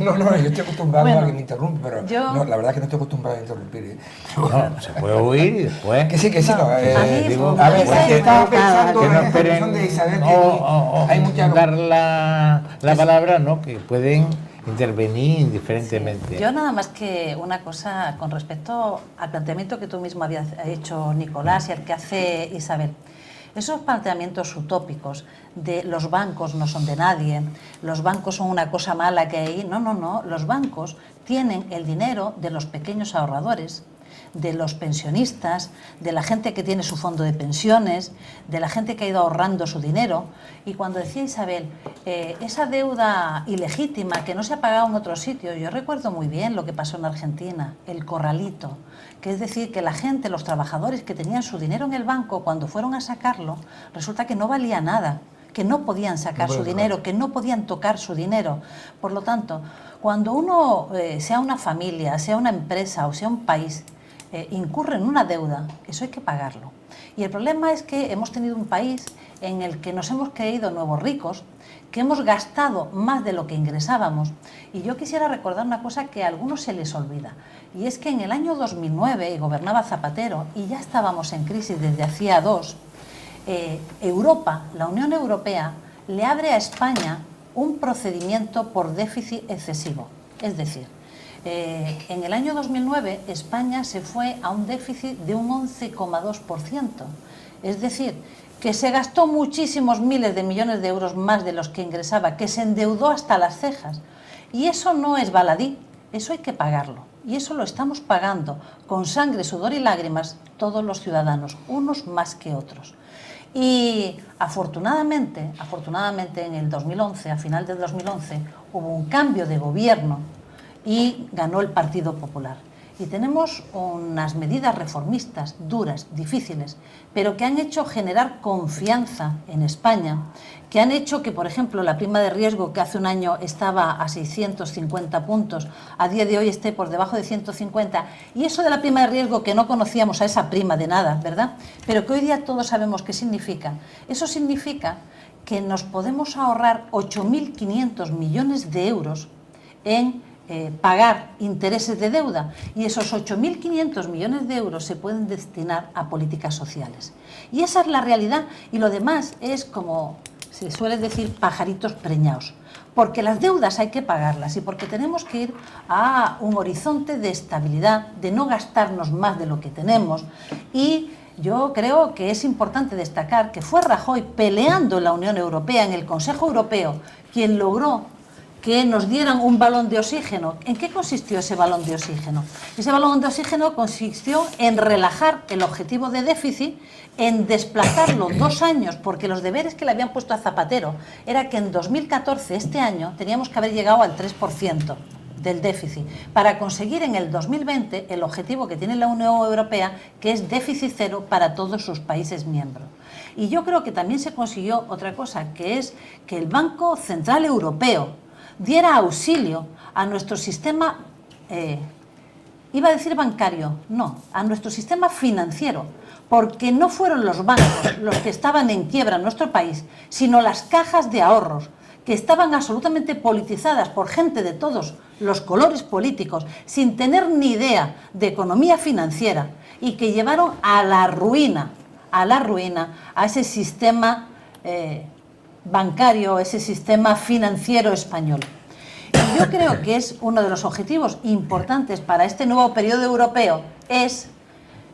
No, yo estoy acostumbrado a que me interrumpa, pero no, la verdad es que no estoy acostumbrado a interrumpir. No, se puede oír y después... Que sí, No, digo, a ver, es que estaba pensando que en no la esperen de Isabel, que hay mucha... dar la palabra, ¿no? Que pueden intervenir indiferentemente. Sí. Yo nada más que una cosa con respecto al planteamiento que tú mismo habías hecho, Nicolás, y al que hace Isabel. Esos planteamientos utópicos de los bancos no son de nadie, los bancos son una cosa mala que hay. No, los bancos tienen el dinero de los pequeños ahorradores de los pensionistas, de la gente que tiene su fondo de pensiones, de la gente que ha ido ahorrando su dinero. Y cuando decía Isabel, esa deuda ilegítima que no se ha pagado en otros sitios, yo recuerdo muy bien lo que pasó en Argentina, el corralito, que es decir, que la gente, los trabajadores que tenían su dinero en el banco, cuando fueron a sacarlo, resulta que no valía nada, que no podían sacar su dinero, que no podían tocar su dinero. Por lo tanto, cuando uno, sea una familia, sea una empresa o sea un país, incurre en una deuda, eso hay que pagarlo. Y el problema es que hemos tenido un país en el que nos hemos creído nuevos ricos, que hemos gastado más de lo que ingresábamos. Y yo quisiera recordar una cosa que a algunos se les olvida, y es que en el año 2009, y gobernaba Zapatero, y ya estábamos en crisis desde hacía 2, Europa, la Unión Europea, le abre a España un procedimiento por déficit excesivo. Es decir, en el año 2009 España se fue a un déficit de un 11,2%. Es decir, que se gastó muchísimos miles de millones de euros más de los que ingresaba, que se endeudó hasta las cejas. Y eso no es baladí, eso hay que pagarlo. Y eso lo estamos pagando con sangre, sudor y lágrimas todos los ciudadanos, unos más que otros. Y afortunadamente en el 2011, a final del 2011, hubo un cambio de gobierno y ganó el Partido Popular. Y tenemos unas medidas reformistas duras, difíciles, pero que han hecho generar confianza en España, que han hecho que, por ejemplo, la prima de riesgo, que hace un año estaba a 650 puntos, a día de hoy esté por debajo de 150, y eso de la prima de riesgo, que no conocíamos a esa prima de nada, ¿verdad?, pero que hoy día todos sabemos qué significa. Eso significa que nos podemos ahorrar 8.500 millones de euros en pagar intereses de deuda, y esos 8.500 millones de euros se pueden destinar a políticas sociales. Y esa es la realidad, y lo demás es, como se suele decir, pajaritos preñados, porque las deudas hay que pagarlas y porque tenemos que ir a un horizonte de estabilidad, de no gastarnos más de lo que tenemos. Y yo creo que es importante destacar que fue Rajoy, peleando en la Unión Europea, en el Consejo Europeo, quien logró que nos dieran un balón de oxígeno. ¿En qué consistió ese balón de oxígeno? Ese balón de oxígeno consistió en relajar el objetivo de déficit, en desplazarlo 2 años, porque los deberes que le habían puesto a Zapatero era que en 2014, este año, teníamos que haber llegado al 3% del déficit, para conseguir en el 2020 el objetivo que tiene la Unión Europea, que es déficit cero para todos sus países miembros. Y yo creo que también se consiguió otra cosa, que es que el Banco Central Europeo diera auxilio a nuestro sistema, iba a decir bancario, no, a nuestro sistema financiero, porque no fueron los bancos los que estaban en quiebra en nuestro país, sino las cajas de ahorros, que estaban absolutamente politizadas por gente de todos los colores políticos, sin tener ni idea de economía financiera, y que llevaron a la ruina a ese sistema bancario, ese sistema financiero español. Y yo creo que es uno de los objetivos importantes para este nuevo periodo europeo, es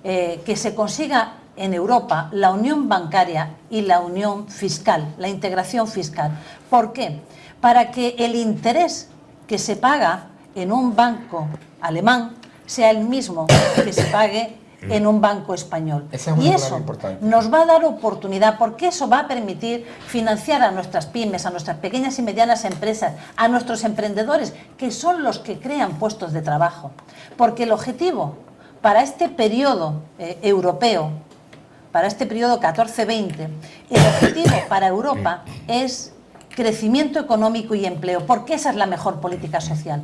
que se consiga en Europa la unión bancaria y la unión fiscal, la integración fiscal. ¿Por qué? Para que el interés que se paga en un banco alemán sea el mismo que se pague en un banco español. Y eso nos va a dar oportunidad, porque eso va a permitir financiar a nuestras pymes, a nuestras pequeñas y medianas empresas, a nuestros emprendedores, que son los que crean puestos de trabajo. Porque el objetivo para este periodo europeo, para este periodo 14-20, el objetivo para Europa es crecimiento económico y empleo, porque esa es la mejor política social.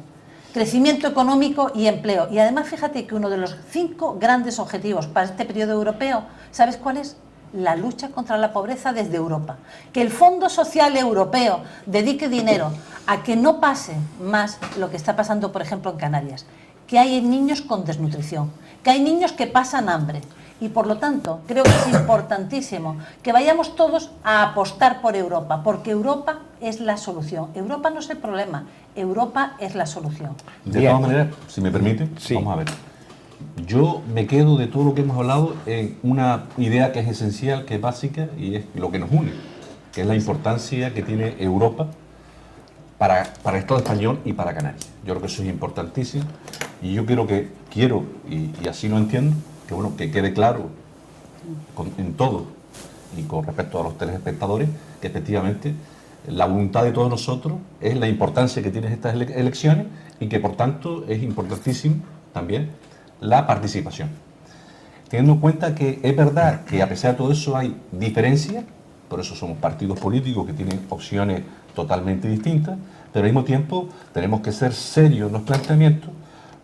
Crecimiento económico y empleo. Y además, fíjate que uno de los 5 grandes objetivos para este periodo europeo, ¿sabes cuál es? La lucha contra la pobreza desde Europa. Que el Fondo Social Europeo dedique dinero a que no pase más lo que está pasando, por ejemplo, en Canarias. Que hay niños con desnutrición, que hay niños que pasan hambre. Y por lo tanto, creo que es importantísimo que vayamos todos a apostar por Europa, porque Europa es la solución. Europa no es el problema, Europa es la solución. De todas maneras, si me permite, sí. Vamos a ver. Yo me quedo de todo lo que hemos hablado en una idea que es esencial, que es básica y es lo que nos une, que es la importancia que tiene Europa para el Estado español y para Canarias. Yo creo que eso es importantísimo y yo quiero y así lo entiendo, que bueno, que quede claro en todo y con respecto a los telespectadores, que efectivamente la voluntad de todos nosotros es la importancia que tienen estas elecciones y que por tanto es importantísimo también la participación. Teniendo en cuenta que es verdad que a pesar de todo eso hay diferencias, por eso somos partidos políticos que tienen opciones totalmente distintas, pero al mismo tiempo tenemos que ser serios en los planteamientos,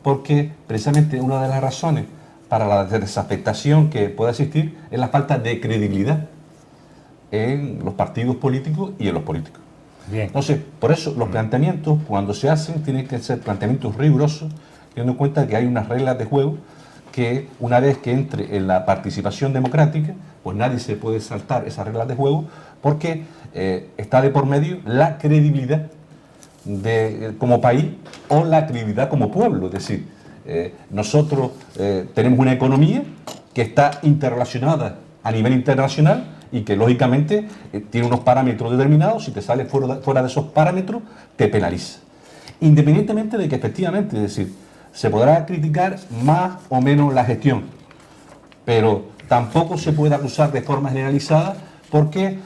porque precisamente una de las razones para la desafectación que pueda existir es la falta de credibilidad en los partidos políticos y en los políticos. Bien. Entonces, por eso los planteamientos, cuando se hacen, tienen que ser planteamientos rigurosos, teniendo en cuenta que hay unas reglas de juego que una vez que entre en la participación democrática, pues nadie se puede saltar esas reglas de juego, porque está de por medio la credibilidad como país o la credibilidad como pueblo. Es decir, nosotros tenemos una economía que está interrelacionada a nivel internacional y que lógicamente tiene unos parámetros determinados. Si te sales fuera de esos parámetros, te penaliza. Independientemente de que efectivamente, es decir, se podrá criticar más o menos la gestión, pero tampoco se puede acusar de forma generalizada porque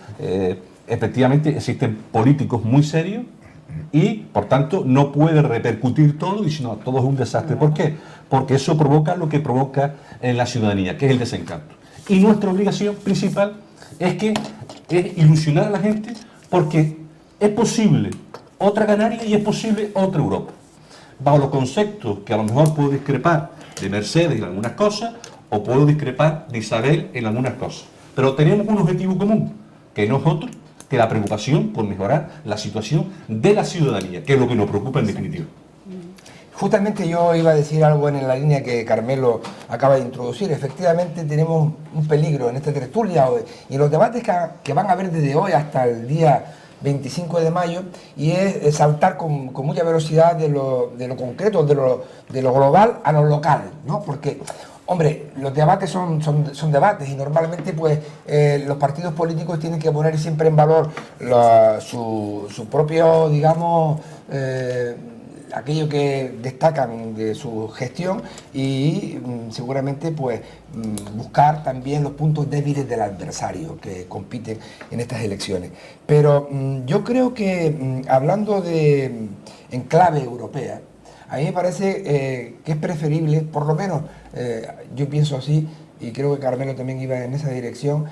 efectivamente existen políticos muy serios y por tanto no puede repercutir todo y si no, todo es un desastre. ¿Por qué? Porque eso provoca lo que provoca en la ciudadanía, que es el desencanto. Y nuestra obligación principal es ilusionar a la gente, porque es posible otra Canarias y es posible otra Europa. Bajo los conceptos que a lo mejor puedo discrepar de Mercedes en algunas cosas o puedo discrepar de Isabel en algunas cosas. Pero tenemos un objetivo común, que no es otro que la preocupación por mejorar la situación de la ciudadanía, que es lo que nos preocupa en definitiva. Justamente yo iba a decir algo en la línea que Carmelo acaba de introducir. Efectivamente tenemos un peligro en esta tertulia y en los debates que van a haber desde hoy hasta el día 25 de mayo, y es saltar con mucha velocidad de lo concreto, de lo global a lo local, ¿no? Porque, hombre, los debates son debates y normalmente pues los partidos políticos tienen que poner siempre en valor su propio, digamos, aquello que destacan de su gestión y seguramente pues buscar también los puntos débiles del adversario que compiten en estas elecciones. Pero yo creo que hablando en clave europea, a mí me parece que es preferible, por lo menos yo pienso así, y creo que Carmelo también iba en esa dirección,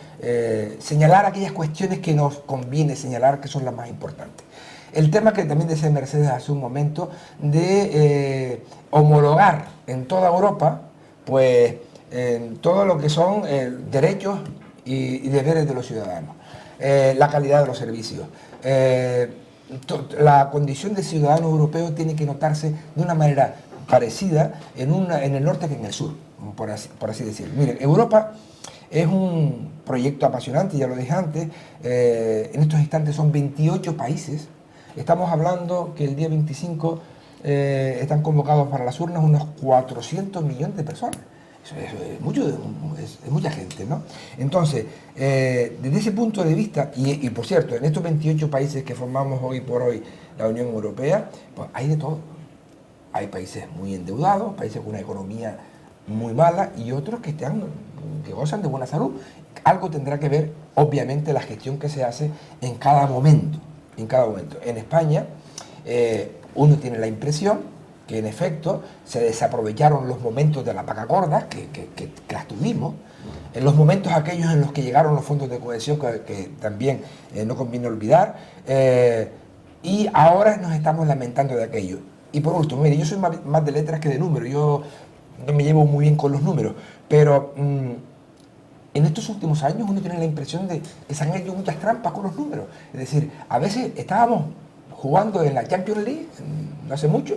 señalar aquellas cuestiones que nos conviene señalar que son las más importantes. El tema que también decía Mercedes hace un momento, de homologar en toda Europa, pues, todo lo que son derechos y deberes de los ciudadanos, la calidad de los servicios. La condición de ciudadano europeo tiene que notarse de una manera parecida en el norte que en el sur, por así decirlo. Miren, Europa es un proyecto apasionante, ya lo dije antes, en estos instantes son 28 países. Estamos hablando que el día 25 están convocados para las urnas unos 400 millones de personas. Eso es mucha gente, ¿no? Entonces, desde ese punto de vista, y por cierto, en estos 28 países que formamos hoy por hoy la Unión Europea, pues hay de todo. Hay países muy endeudados, países con una economía muy mala y otros que gozan de buena salud. Algo tendrá que ver, obviamente, la gestión que se hace en cada momento. En España, uno tiene la impresión que en efecto se desaprovecharon los momentos de la paca gorda, que las tuvimos, en los momentos aquellos en los que llegaron los fondos de cohesión, que también no conviene olvidar, y ahora nos estamos lamentando de aquello. Y por último, mire, yo soy más de letras que de números, yo no me llevo muy bien con los números, pero en estos últimos años uno tiene la impresión de que se han hecho muchas trampas con los números. Es decir, a veces estábamos jugando en la Champions League, no hace mucho,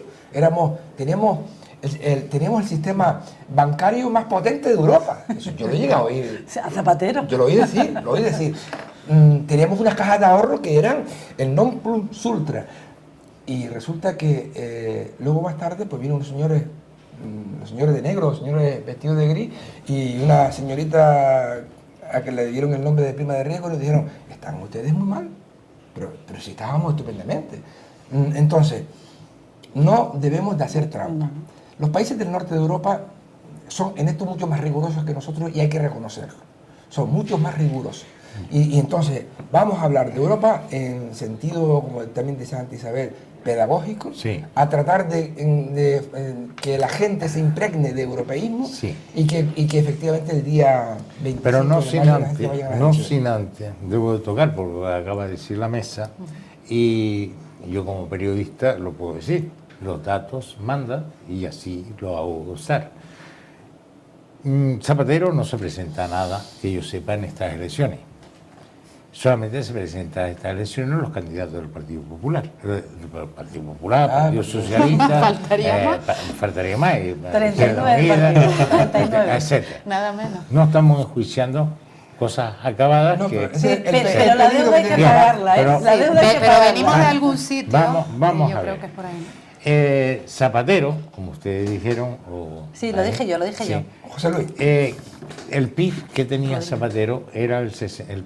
teníamos el sistema bancario más potente de Europa. Eso yo lo he llegado a oír. A Zapatero. Yo lo oí decir. Teníamos unas cajas de ahorro que eran el non plus ultra. Y resulta que luego más tarde pues vino unos señores de negro, señores vestidos de gris, y una señorita a que le dieron el nombre de prima de riesgo, le dijeron, están ustedes muy mal, pero si estábamos estupendamente. Entonces, no debemos de hacer trampa. Los países del norte de Europa son en esto mucho más rigurosos que nosotros y hay que reconocerlo. Son mucho más rigurosos. Y entonces, vamos a hablar de Europa en sentido, como también decía antes Isabel, pedagógico, Sí. a tratar de que la gente se impregne de europeísmo Sí. y que efectivamente el día 25 Pero no de sin mayo la gente vaya a antes, las no elecciones. sin antes, debo de tocar porque lo acaba de decir la mesa y yo como periodista lo puedo decir, los datos mandan y así lo hago gozar. Zapatero no se presenta a nada que yo sepa en estas elecciones. Solamente se presentan a estas elecciones los candidatos del Partido Popular. El Partido Popular, Partido Socialista, faltaría más, 39 Izquierda Unida, partidos, 39. etcétera. Nada menos. No estamos enjuiciando cosas acabadas No, que... pero Sí, el pero la pedido deuda hay que tenía- pagarla, ¿eh? pero- La Sí, deuda hay que pero pagarla. venimos de algún sitio. Vamos y a yo ver. creo que es por ahí. Zapatero, como ustedes dijeron... Sí, lo dije yo. José Luis. El PIB que tenía Zapatero era el PIB, el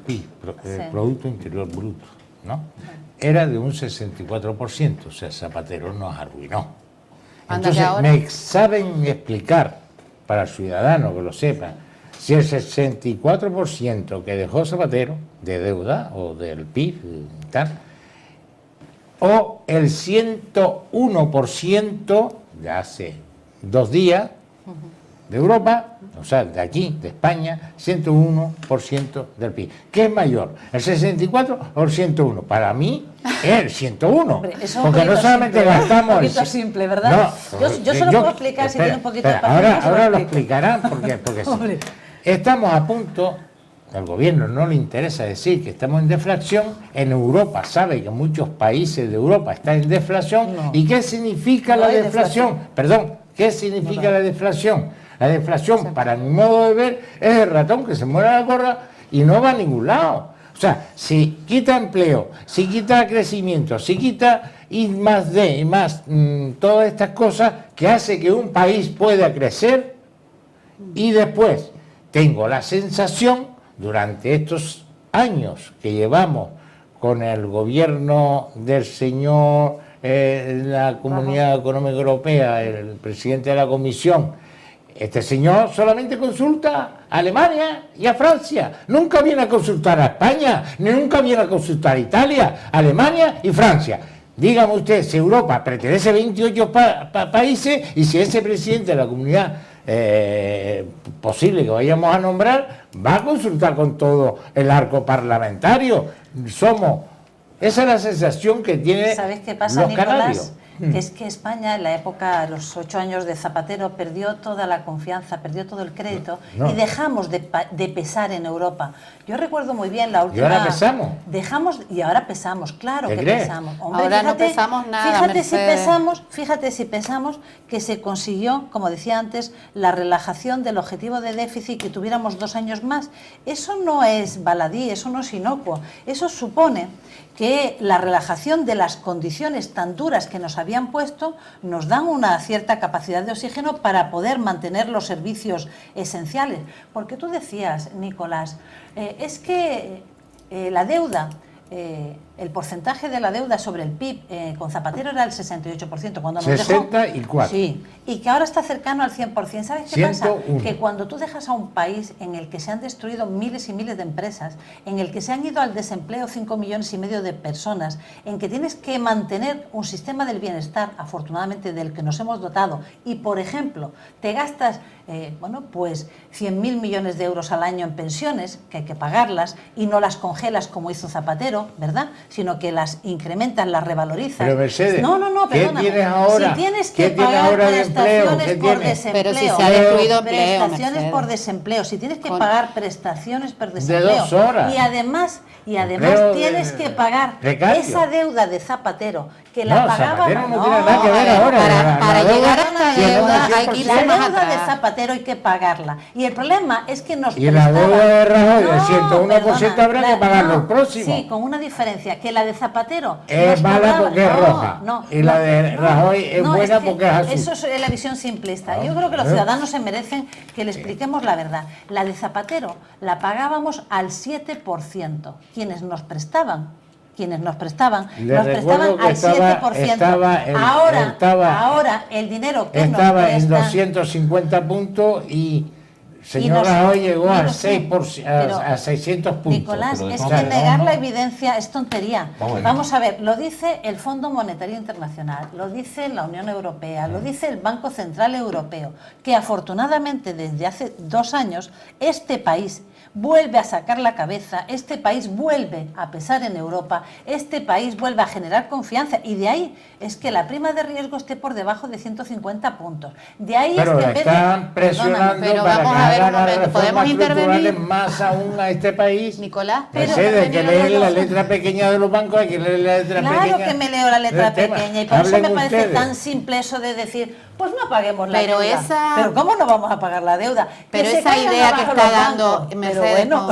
Sí. Producto Interior Bruto, ¿no? Era de un 64%, o sea, Zapatero nos arruinó. Anda, Entonces, que ahora- me saben explicar, para el ciudadano que lo sepa, si el 64% que dejó Zapatero de deuda o del PIB y tal, o el 101% de hace 2 días de Europa, o sea, de aquí, de España, 101% del PIB. ¿Qué es mayor, el 64 o el 101? Para mí es el 101, Hombre, eso es un porque no poquito solamente simple, gastamos... un poquito simple, ¿verdad? Yo se lo puedo explicar si tiene un poquito de espera, paciencia, se lo ahora lo explico. explicarán porque sí. Hombre. Estamos a punto, al gobierno no le interesa decir que estamos en deflación, en Europa sabe que muchos países de Europa están en deflación. No. ¿Y qué significa No la hay deflación? Perdón, ¿qué significa la deflación? La deflación, para mi modo de ver, es el ratón que se muere a la gorra y no va a ningún lado. O sea, si quita empleo, si quita crecimiento, si quita I más D y más todas estas cosas que hace que un país pueda crecer, y después tengo la sensación, durante estos años que llevamos con el gobierno del señor la Comunidad Económica Europea, el presidente de la Comisión, este señor solamente consulta a Alemania y a Francia. Nunca viene a consultar a España, ni nunca viene a consultar a Italia, Alemania y Francia. Dígame usted si Europa pertenece a 28 países y si ese presidente de la comunidad posible que vayamos a nombrar va a consultar con todo el arco parlamentario. Esa es la sensación que tiene ¿Sabes qué pasa, los Nicolás? canarios. Que es que España, en la época, los 8 años de Zapatero, perdió toda la confianza, perdió todo el crédito No. y dejamos de pesar en Europa. Yo recuerdo muy bien la última... ahora pesamos? Y ahora pesamos, claro ¿Te que crees? pesamos. Ahora no pesamos nada, Mercedes. Fíjate si pesamos que se consiguió, como decía antes, la relajación del objetivo de déficit, que tuviéramos 2 años más. Eso no es baladí, eso no es inocuo. Eso supone que la relajación de las condiciones tan duras que nos habían puesto nos dan una cierta capacidad de oxígeno para poder mantener los servicios esenciales. Porque tú decías, Nicolás, es que la deuda, el porcentaje de la deuda sobre el PIB con Zapatero era el 68%. Cuando nos dejó, 64. sí, y que ahora está cercano al 100%. ¿Sabes qué pasa? 101. Que cuando tú dejas a un país en el que se han destruido miles y miles de empresas, en el que se han ido al desempleo 5,5 millones de personas, en que tienes que mantener un sistema del bienestar, afortunadamente del que nos hemos dotado, y por ejemplo, te gastas, pues 100.000 millones de euros al año en pensiones, que hay que pagarlas, y no las congelas como hizo Zapatero, ¿verdad? Sino que las incrementas, las revalorizas. Pero Mercedes, no, ¿qué perdóname. tienes ahora? Si tienes ¿Qué que tienes pagar ahora de empleo? prestaciones ¿Qué por tienes? desempleo, Pero si se ha destruido empleo, prestaciones Mercedes. por desempleo, si tienes que Con- pagar prestaciones por desempleo, 2 horas. y además Empleo tienes que pagar precario. esa deuda de Zapatero que la No, pagaba. Zapatero no tiene nada que ver ahora. Para llegar a esta si el deuda deuda hay que irse La más deuda de atrás. Zapatero hay que pagarla. Y el problema es que nos Y la prestaban- deuda de Rajoy, el No, 101% habrá que la- pagarlo no, el próximo. Sí, con una diferencia, que la de Zapatero Es nos mala cobraba- porque es roja. Y la de Rajoy es buena que porque es azul. Eso es la visión simplista. Yo creo que los ciudadanos se merecen que le expliquemos la verdad. La de Zapatero la pagábamos al 7%, quienes nos prestaban. quienes nos prestaban, Le nos recuerdo prestaban que al estaba- 7%. Ahora el dinero que nos Estaba en prestan... 250 puntos y señor no sé, Rajoy llegó no a, lo sé, pero, a 600 puntos. Nicolás, Pero de es todas que maneras, negar no, la no. evidencia es tontería. Vamos a ver. Lo dice el Fondo Monetario Internacional, lo dice la Unión Europea, lo dice el Banco Central Europeo, que afortunadamente desde hace 2 años este país vuelve a sacar la cabeza, este país vuelve a pesar en Europa, este país vuelve a generar confianza, y de ahí es que la prima de riesgo esté por debajo de 150 puntos. De ahí Pero es la que están presionando pero para vamos que a ver hagan un las momento, reformas ¿podemos intervenir? estructurales más aún a este país. Nicolás, Pero pero de que leer la letra pequeña de los bancos, hay que leer la letra pequeña. Claro que me leo la letra del tema. pequeña, y por eso me Hablen parece ustedes. tan simple eso de decir, pues no paguemos la Pero deuda. esa- Pero ¿cómo no vamos a pagar la deuda? Pero Que se esa caigan idea que abajo está los dando bancos. Pero Mercedes bueno.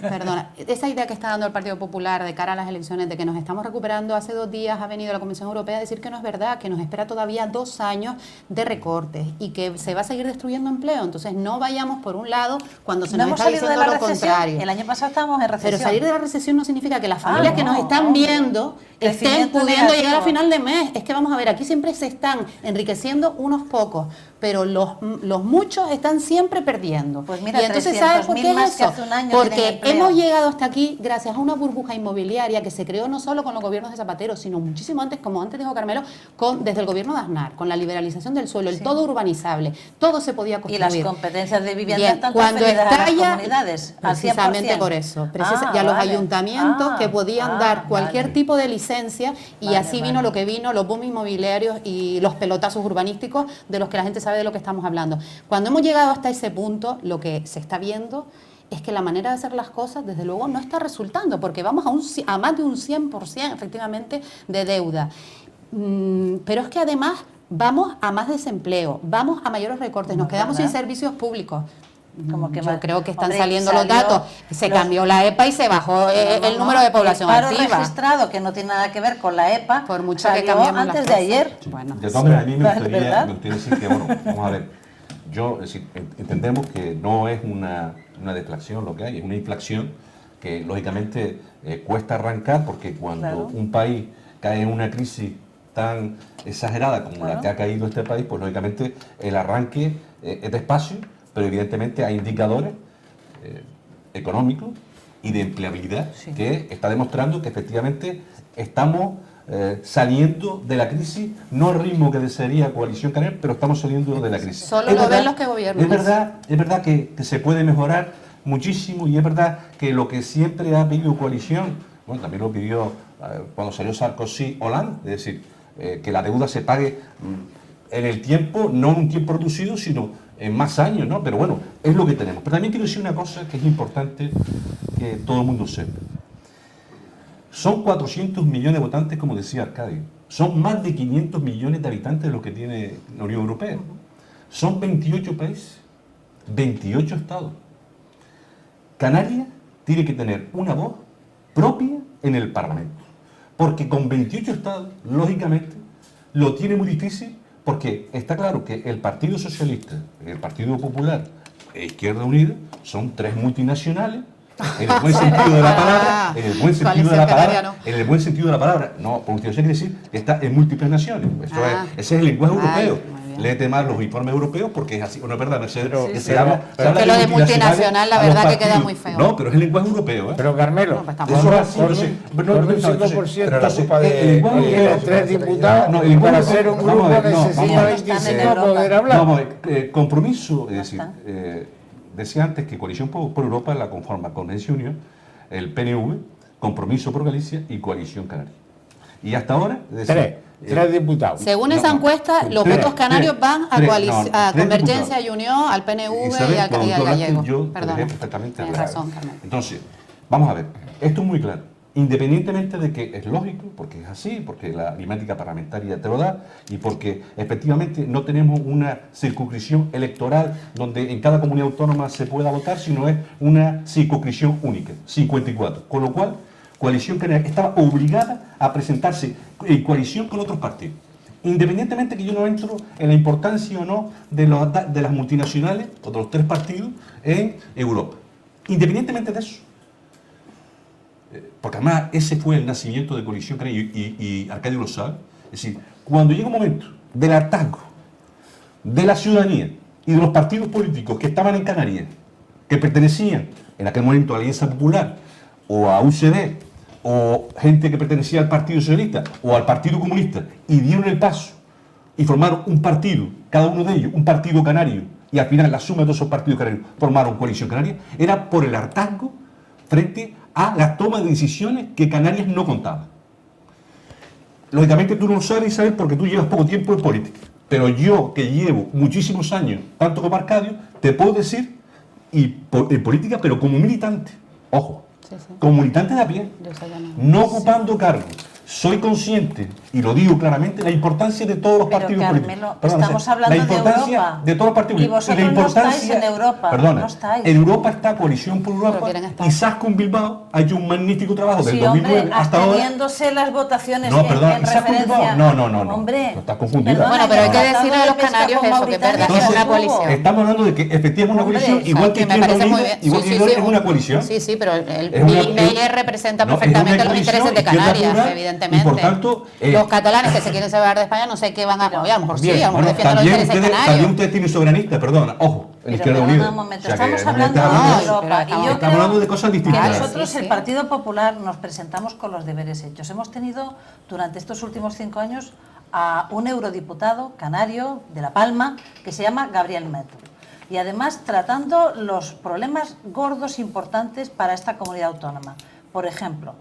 perdona, esa idea que está dando el Partido Popular de cara a las elecciones de que nos estamos recuperando, hace 2 días ha venido la Comisión Europea a decir que no es verdad, que nos espera todavía 2 años de recortes y que se va a seguir destruyendo empleo. Entonces no vayamos por un lado cuando se No nos hemos está salido de diciendo la lo recesión. contrario. El año pasado estábamos en recesión. Pero salir de la recesión no significa que las familias que nos no, están hombre. viendo estén Crecimiento pudiendo negativo. llegar a final de mes. Es que vamos a ver, aquí siempre se están enriqueciendo unos pocos, pero los muchos están siempre perdiendo. Pues mira, y entonces, ¿sabes por 300.000 qué es más que eso? hace un año tienen Porque empleo. hemos llegado hasta aquí gracias a una burbuja inmobiliaria que se creó no solo con los gobiernos de Zapatero, sino muchísimo antes, como antes dijo Carmelo, desde el gobierno de Aznar, con la liberalización del suelo, el todo urbanizable, todo se podía Y construir. las competencias de vivienda Bien, están cuando transferidas a las estalla, comunidades, al 100%. precisamente por eso, y a los vale. ayuntamientos que podían dar cualquier vale. tipo de licencia, y Vale, así vino vale. lo que vino, los boom inmobiliarios y los pelotazos urbanísticos de los que la gente sabe de lo que estamos hablando. Cuando hemos llegado hasta ese punto, lo que se está viendo es que la manera de hacer las cosas, desde luego, no está resultando, porque vamos a más de un 100% efectivamente de deuda. Pero es que además vamos a más desempleo, vamos a mayores recortes, nos quedamos sin ¿verdad? servicios públicos. Como que Yo mal. creo que están Hombre, saliendo los salió datos. Se cambió la EPA y se bajó el número de población el paro activa. registrado, que no tiene nada que ver con la EPA, Por mucho que salió cambiemos las antes de cosas. ayer. Bueno, De todas maneras, a mí me gustaría, ¿verdad? decir que, bueno, vamos a ver, es decir, entendemos que no es una deflación lo que hay, es una inflación que lógicamente cuesta arrancar, porque cuando Claro. un país cae en una crisis tan exagerada como la Claro. que ha caído este país, pues lógicamente el arranque es despacio, pero evidentemente hay indicadores económicos y de empleabilidad Sí. que está demostrando que efectivamente estamos saliendo de la crisis, no al ritmo que desearía Coalición Canaria, pero estamos saliendo de la crisis. Solo Es lo verdad- ven los que gobiernan. Es verdad que se puede mejorar muchísimo, y es verdad que lo que siempre ha pedido Coalición, bueno, también lo pidió cuando salió Sarkozy, Hollande, es decir, que la deuda se pague en el tiempo, no en un tiempo reducido, sino en más años, ¿no? Pero bueno, es lo que tenemos. Pero también quiero decir una cosa que es importante que todo el mundo sepa. Son 400 millones de votantes, como decía Arcadio. Son más de 500 millones de habitantes de lo que tiene la Unión Europea. Son 28 países, 28 estados. Canarias tiene que tener una voz propia en el Parlamento. Porque con 28 estados, lógicamente, lo tiene muy difícil, porque está claro que el Partido Socialista, el Partido Popular e Izquierda Unida son 3 multinacionales, en el buen sentido de la palabra, en el buen sentido de la Coalición palabra, en el buen sentido de la palabra. No, por multinacional quiere decir que está en múltiples naciones. Ese es el lenguaje Vale, europeo. muy bien. Léete más los informes europeos, porque es así. No es verdad, Mercedes, que se sí. habla, Pero habla que lo de multinacionales multinacional, la a los verdad que queda partidos. muy feo. No, pero es el lenguaje europeo, ¿eh? Pero Carmelo, No, pues con tampoco. Eso es así, un entonces, con no, un entonces, 5% pero la culpa de- el lenguaje tiene europeo- 3 diputados, No, el lenguaje para europeo- ser un vamos a grupo ver, no, necesita vamos a ver. 25 Están en para poder hablar. Vamos a ver, compromiso, es decir, está. decía antes que Coalición por Europa la conforma Convención Unión, el PNV, Compromiso por Galicia y Coalición Canaria. Y hasta ahora, es decir, 3 diputados. Según No, esa no. encuesta, los Tres, votos canarios tres, van a, tres, a tres Convergencia diputados. y Unión, al PNV Isabel, y al cuando tú hablaste, gallego. yo te Perdona. dejé perfectamente Tienes hablar. razón, Carmen. Entonces, vamos a ver, esto es muy claro. Independientemente de que es lógico, porque es así, porque la aritmética parlamentaria te lo da, y porque efectivamente no tenemos una circunscripción electoral donde en cada comunidad autónoma se pueda votar, sino es una circunscripción única, 54. Con lo cual, Coalición Canaria estaba obligada a presentarse en coalición con otros partidos. Independientemente que yo no entro en la importancia o no de las multinacionales o de los 3 partidos en Europa. Independientemente de eso, porque además ese fue el nacimiento de Coalición Canaria y Arcadio lo sabe. Es decir, cuando llega un momento del hartazgo de la ciudadanía y de los partidos políticos que estaban en Canarias, que pertenecían en aquel momento a la Alianza Popular o a UCD, o gente que pertenecía al Partido Socialista o al Partido Comunista, y dieron el paso y formaron un partido, cada uno de ellos, un partido canario, y al final la suma de todos esos partidos canarios formaron Coalición Canaria, era por el hartazgo frente a la toma de decisiones que Canarias no contaba. Lógicamente tú no lo sabes, Isabel, porque tú llevas poco tiempo en política, pero yo, que llevo muchísimos años, tanto como Arcadio, te puedo decir, en política, pero como militante, ojo, Sí, sí. como militante de a pie, Yo sé que no. no ocupando cargos. Soy consciente, y lo digo claramente, la importancia de todos los Pero, partidos Carmelo, políticos. Perdona, estamos la hablando de importancia Europa. de todos los partidos Y políticos. vosotros no estáis en Europa, Perdona, no estáis. en Europa está Coalición por Europa, quieren estar. y Sascon Bilbao ha hecho un magnífico trabajo del Sí, 2009 hombre, hasta ahora. absteniéndose las votaciones No, perdón, en Isaac referencia... Bilbao. No. Hombre, No, estás confundida. perdona, Bueno, pero hay que el decirle a tratado los de pesca canarios con eso, que es verdad, Mauritania que es se una estuvo. coalición. Estamos hablando de que efectivamente es una Hombre, coalición, o sea, igual que que me Izquierda parece muy Unida, bien. igual Sí, que sí, Izquierda sí. es una coalición. Sí, sí, pero el Es una- PNL representa no, es perfectamente una los intereses de coalición, Izquierda Canarias, Plural, evidentemente. y por tanto, los catalanes que se quieren separar de España, no sé qué van a... Oye, a lo mejor sí, a lo mejor Bueno, defienden los también intereses ustedes, canarios. tienen soberanista, perdona, ojo, en Pero Izquierda perdona Unida. un momento, O sea, que estamos no me hablando estés de hablando- No, Europa. pero Y yo estamos creo hablando de cosas distintas. que nosotros, Sí, sí. el Partido Popular, nos presentamos con los deberes hechos. Hemos tenido durante estos últimos 5 años a un eurodiputado canario de La Palma que se llama Gabriel Mato. Y además tratando los problemas gordos importantes para esta comunidad autónoma. Por ejemplo,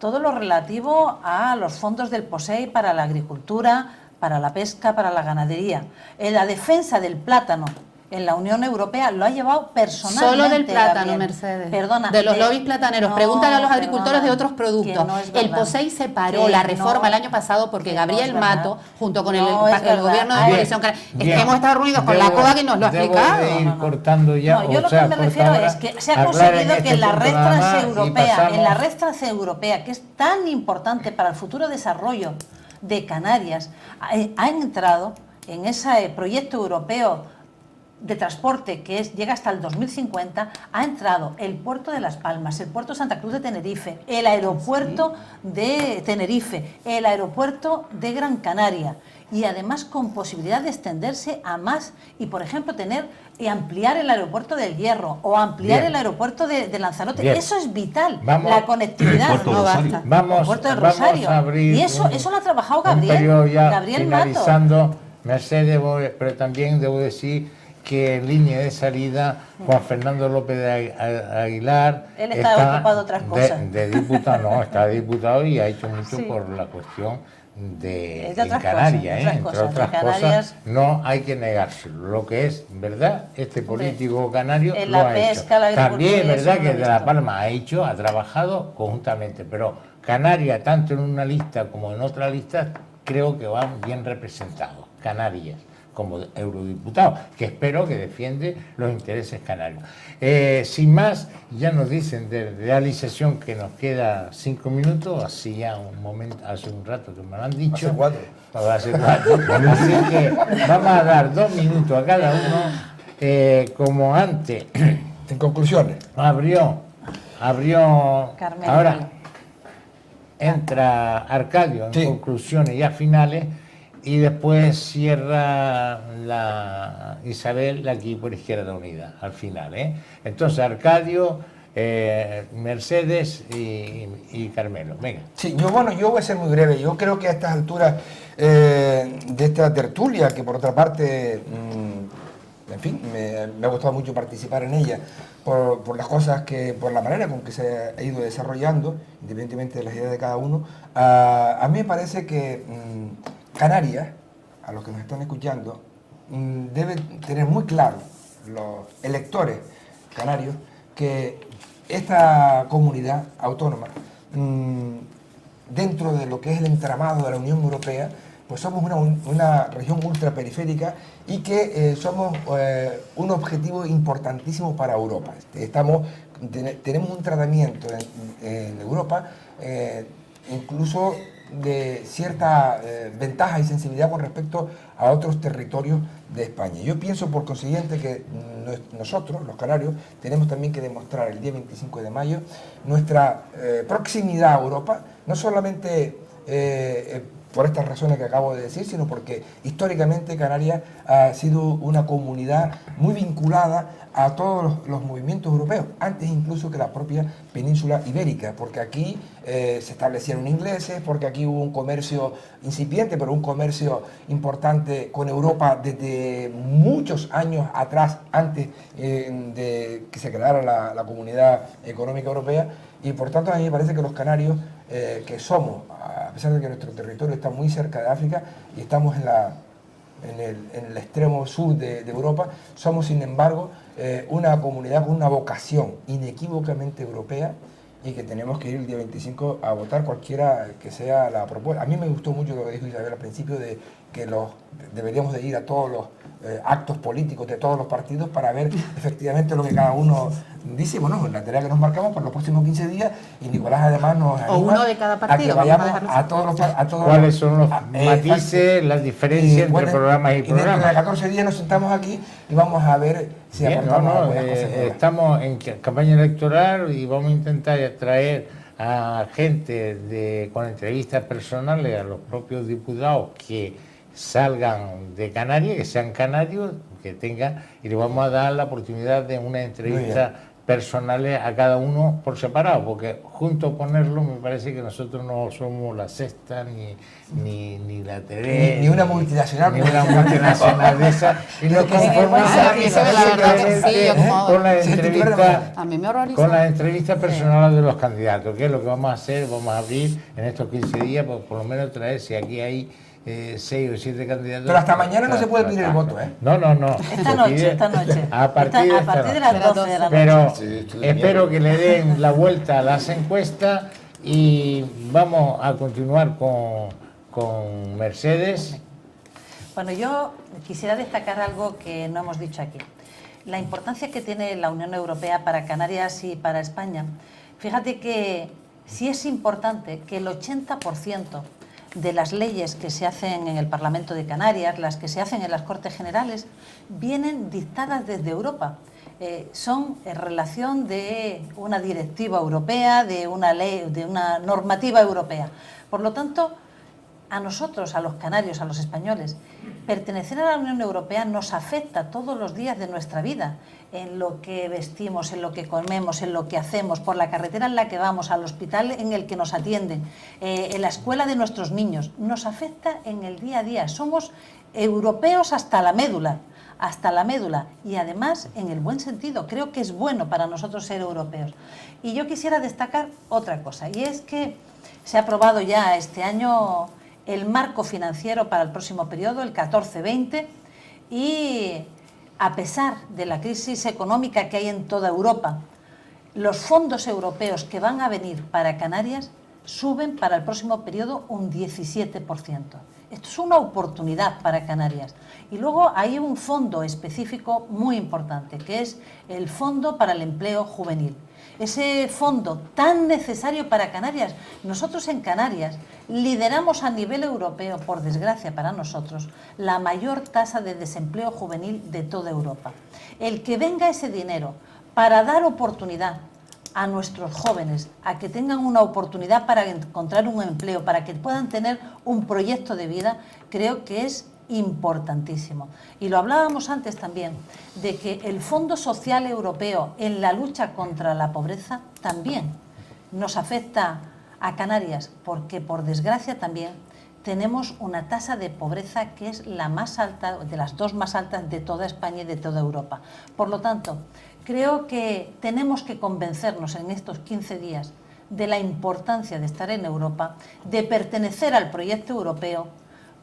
todo lo relativo a los fondos del POSEI para la agricultura, para la pesca, para la ganadería. La defensa del plátano en la Unión Europea lo ha llevado personalmente. Solo del plátano, Gabriel. Mercedes. Perdona. De los lobbies plataneros. No, Pregúntale a los agricultores perdona, de otros productos. que no es El verdad. POSEI se paró Que la reforma no, el año pasado porque que no Gabriel es verdad. Mato, junto con No el es verdad. gobierno de Bien, coalición canaria, es Bien. que hemos estado reunidos con la Debo- COA que nos lo ha debo explicado. de ir No, no. cortando ya. No, yo o lo sea, que me refiero cortamos es que se ha aclaren conseguido este que la punto red nada más y transeuropea, pasamos- en la red transeuropea, que es tan importante para el futuro desarrollo de Canarias, ha entrado en ese proyecto europeo de transporte llega hasta el 2050, ha entrado el puerto de Las Palmas, el puerto de Santa Cruz de Tenerife, el aeropuerto de Tenerife, el aeropuerto de Gran Canaria, y además con posibilidad de extenderse a más y, por ejemplo, tener y ampliar el aeropuerto del Hierro o ampliar Bien. el aeropuerto de Lanzarote. Bien. Eso es vital, Vamos- la conectividad. El puerto de no Rosario. basta. Vamos, El puerto de vamos Rosario. a abrir Y eso lo ha trabajado un periodo ya Gabriel Mato. finalizando. Mercedes, pero también debo decir que en línea de salida Juan Fernando López de Aguilar Él está ocupado otras cosas. de diputado, no, está de diputado y ha hecho mucho Sí. por la cuestión de, Es de en otras Canarias, cosas, entre otras cosas. otras De Canarias- cosas, no hay que negárselo. Lo que es verdad, este político canario en lo la ha pesca, hecho. la agricultura, También es eso verdad no que lo he de La visto. Palma ha trabajado conjuntamente, pero Canarias, tanto en una lista como en otra lista, creo que van bien representados. Canarias, como eurodiputado, que espero que defiende los intereses canarios. Sin más, ya nos dicen de realización que nos queda 5 minutos, así ya un momento, hace un rato que me lo han dicho. Hace 4. Hace 4. Así que vamos a dar 2 minutos a cada uno. Como antes, En conclusiones. abrió, Carmelo. ahora entra Arcadio en Sí. conclusiones ya finales y después cierra la Isabel aquí por Izquierda Unida al final, ¿eh? Entonces Arcadio, Mercedes y Carmelo, venga. Sí, yo voy a ser muy breve. Yo creo que a estas alturas de esta tertulia, que por otra parte, en fin, me ha gustado mucho participar en ella, por las cosas por la manera con que se ha ido desarrollando, independientemente de las ideas de cada uno, a mí me parece que Canarias, a los que nos están escuchando, deben tener muy claro los electores canarios que esta comunidad autónoma, dentro de lo que es el entramado de la Unión Europea, pues somos una región ultraperiférica y que somos un objetivo importantísimo para Europa. Tenemos un tratamiento en Europa, incluso de cierta ventaja y sensibilidad con respecto a otros territorios de España. Yo pienso, por consiguiente, que nosotros, los canarios, tenemos también que demostrar el día 25 de mayo nuestra proximidad a Europa, no solamente por estas razones que acabo de decir, sino porque históricamente Canarias ha sido una comunidad muy vinculada a todos los movimientos europeos, antes incluso que la propia península ibérica, porque aquí se establecieron ingleses, porque aquí hubo un comercio incipiente, pero un comercio importante con Europa desde muchos años atrás, antes de que se creara la Comunidad Económica Europea, y por tanto a mí me parece que los canarios, que somos, a pesar de que nuestro territorio está muy cerca de África y estamos en el extremo sur de Europa, somos sin embargo una comunidad con una vocación inequívocamente europea, y que tenemos que ir el día 25 a votar cualquiera que sea la propuesta. A mí me gustó mucho lo que dijo Isabel al principio, de que deberíamos de ir a todos los actos políticos de todos los partidos para ver efectivamente lo que cada uno dice. Bueno, la tarea que nos marcamos por los próximos 15 días, y Nicolás además nos anima o uno de cada partido, a que vayamos a todos cuáles son los matices, las diferencias entre programas y programas. Dentro de 14 días nos sentamos aquí y vamos a ver si aportamos algunas cosas nuevas. Estamos en campaña electoral y vamos a intentar traer a gente con entrevistas personales a los propios diputados que salgan de Canarias, que sean canarios, que tengan, y le vamos a dar la oportunidad de una entrevista personales a cada uno por separado, porque juntos ponerlo me parece que nosotros no somos la Sexta ni la TV, ni una multinacional, ni una multinacional de esa, y nos conformamos con las entrevistas personales de los candidatos, que es lo que vamos a hacer. Vamos a abrir en estos 15 días, pues, por lo menos traer, si aquí hay 6 o 7 candidatos. Pero hasta mañana no se puede pedir el voto, ¿eh? No. Esta noche. A partir de las 12 de la noche. Pero espero que le den la vuelta a las encuestas y vamos a continuar con Mercedes. Bueno, yo quisiera destacar algo que no hemos dicho aquí. La importancia que tiene la Unión Europea para Canarias y para España. Fíjate que sí es importante que el 80% de las leyes que se hacen en el Parlamento de Canarias, las que se hacen en las Cortes Generales, vienen dictadas desde Europa. Son en relación de una directiva europea, de una ley, de una normativa europea. Por lo tanto, a nosotros, a los canarios, a los españoles, pertenecer a la Unión Europea nos afecta todos los días de nuestra vida, en lo que vestimos, en lo que comemos, en lo que hacemos, por la carretera en la que vamos, al hospital en el que nos atienden, en la escuela de nuestros niños. Nos afecta en el día a día. Somos europeos hasta la médula, y además en el buen sentido. Creo que es bueno para nosotros ser europeos. Y yo quisiera destacar otra cosa, y es que se ha aprobado ya este año el marco financiero para el próximo periodo, el 14-20, y a pesar de la crisis económica que hay en toda Europa, los fondos europeos que van a venir para Canarias suben para el próximo periodo un 17%. Esto es una oportunidad para Canarias. Y luego hay un fondo específico muy importante, que es el Fondo para el Empleo Juvenil. Ese fondo tan necesario para Canarias. Nosotros en Canarias lideramos a nivel europeo, por desgracia para nosotros, la mayor tasa de desempleo juvenil de toda Europa. El que venga ese dinero para dar oportunidad a nuestros jóvenes, a que tengan una oportunidad para encontrar un empleo, para que puedan tener un proyecto de vida, creo que es importantísimo. Y lo hablábamos antes también, de que el Fondo Social Europeo en la lucha contra la pobreza también nos afecta a Canarias, porque por desgracia también tenemos una tasa de pobreza que es la más alta, de las dos más altas de toda España y de toda Europa. Por lo tanto, creo que tenemos que convencernos en estos 15 días de la importancia de estar en Europa, de pertenecer al proyecto europeo,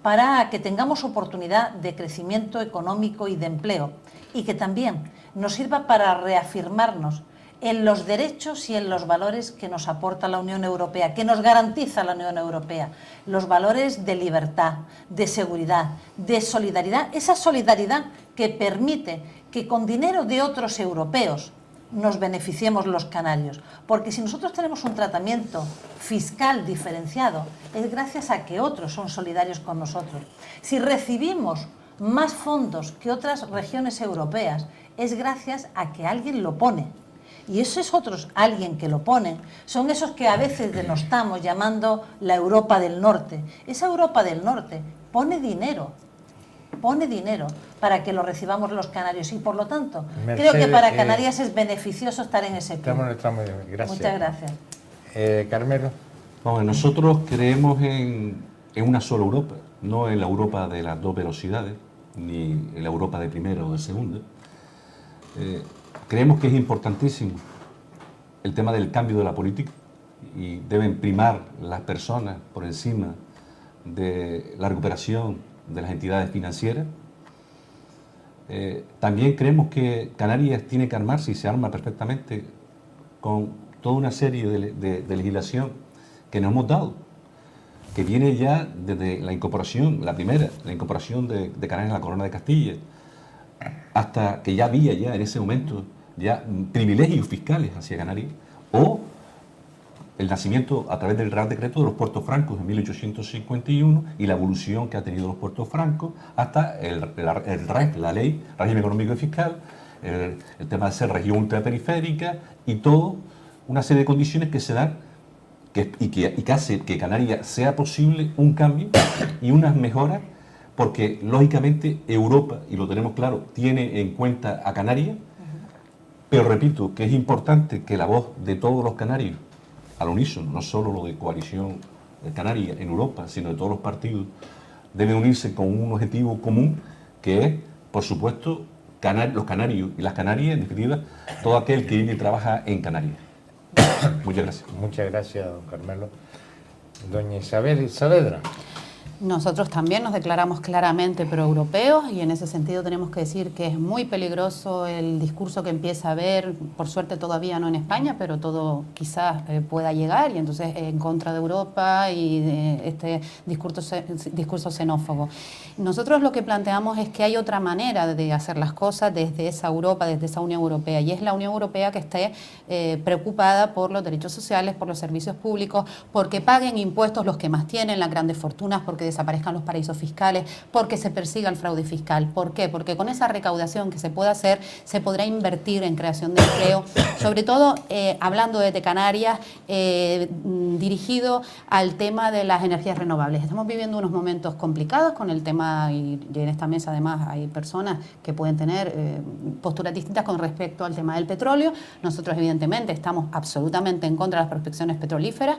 para que tengamos oportunidad de crecimiento económico y de empleo, y que también nos sirva para reafirmarnos en los derechos y en los valores que nos aporta la Unión Europea, que nos garantiza la Unión Europea, los valores de libertad, de seguridad, de solidaridad, esa solidaridad que permite que con dinero de otros europeos nos beneficiemos los canarios, porque si nosotros tenemos un tratamiento fiscal diferenciado, es gracias a que otros son solidarios con nosotros. Si recibimos más fondos que otras regiones europeas es gracias a que alguien lo pone. Y esos otros alguien que lo pone son esos que a veces denostamos llamando la Europa del Norte. Esa Europa del Norte pone dinero para que lo recibamos los canarios y por lo tanto creo que para Canarias es beneficioso estar en ese club. Estamos bien, gracias. Muchas gracias. Carmelo. Bueno, nosotros creemos en una sola Europa, no en la Europa de las dos velocidades, ni en la Europa de primera o de segunda. Creemos que es importantísimo el tema del cambio de la política y deben primar las personas por encima de la recuperación de las entidades financieras. También creemos que Canarias tiene que armarse y se arma perfectamente con toda una serie de legislación que nos hemos dado, que viene ya desde la incorporación, la primera, la incorporación de Canarias a la Corona de Castilla, hasta que ya había ya en ese momento ya privilegios fiscales hacia Canarias, o el nacimiento a través del Real Decreto de los puertos francos en 1851 y la evolución que ha tenido los puertos francos hasta la ley, régimen económico y fiscal, el tema de ser región ultraperiférica y todo una serie de condiciones que se dan y que hace que Canarias sea posible un cambio y unas mejoras, porque lógicamente Europa, y lo tenemos claro, tiene en cuenta a Canarias, pero repito que es importante que la voz de todos los canarios, al unísono, no solo lo de Coalición Canaria en Europa, sino de todos los partidos, deben unirse con un objetivo común, que es, por supuesto, los canarios y las canarias, en definitiva, todo aquel que vive y trabaja en Canarias. Muchas gracias. Muchas gracias, don Carmelo. Doña Isabel Saavedra. Nosotros también nos declaramos claramente proeuropeos y en ese sentido tenemos que decir que es muy peligroso el discurso que empieza a haber, por suerte todavía no en España, pero todo quizás pueda llegar, y entonces en contra de Europa y de este discurso xenófobo. Nosotros lo que planteamos es que hay otra manera de hacer las cosas desde esa Europa, desde esa Unión Europea, y es la Unión Europea que esté preocupada por los derechos sociales, por los servicios públicos, porque paguen impuestos los que más tienen, las grandes fortunas, porque desaparezcan los paraísos fiscales, porque se persiga el fraude fiscal. ¿Por qué? Porque con esa recaudación que se pueda hacer, se podrá invertir en creación de empleo, sobre todo hablando desde Canarias, dirigido al tema de las energías renovables. Estamos viviendo unos momentos complicados con el tema, y en esta mesa además hay personas que pueden tener posturas distintas con respecto al tema del petróleo. Nosotros evidentemente estamos absolutamente en contra de las prospecciones petrolíferas.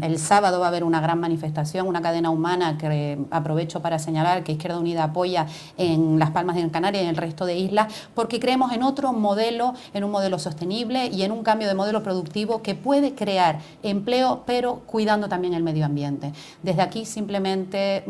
El sábado va a haber una gran manifestación, una cadena humana que aprovecho para señalar que Izquierda Unida apoya en Las Palmas de Gran Canaria y en el resto de islas, porque creemos en otro modelo, en un modelo sostenible y en un cambio de modelo productivo que puede crear empleo, pero cuidando también el medio ambiente. Desde aquí simplemente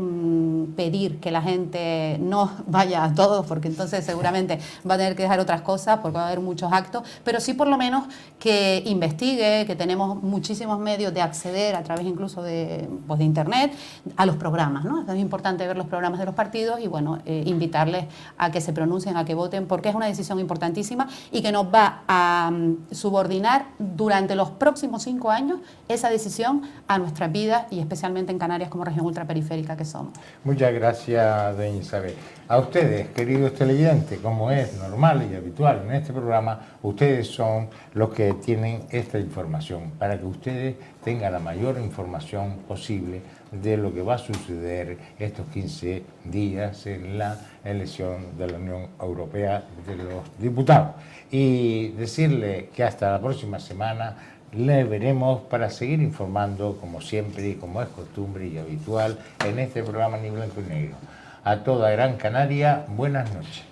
pedir que la gente no vaya a todos, porque entonces seguramente va a tener que dejar otras cosas, porque va a haber muchos actos, pero sí por lo menos que investigue, que tenemos muchísimos medios de acceder a través incluso de internet a los programas, ¿no? Es importante ver los programas de los partidos y, bueno, invitarles a que se pronuncien, a que voten, porque es una decisión importantísima y que nos va a subordinar durante los próximos 5 años esa decisión a nuestras vidas y especialmente en Canarias como región ultraperiférica que somos. Muchas gracias, doña Isabel. A ustedes, queridos televidentes, como es normal y habitual en este programa, ustedes son los que tienen esta información para que ustedes tengan la mayor información posible de lo que va a suceder estos 15 días en la elección de la Unión Europea de los Diputados. Y decirle que hasta la próxima semana le veremos para seguir informando, como siempre y como es costumbre y habitual, en este programa Ni Blanco y Negro. A toda Gran Canaria, buenas noches.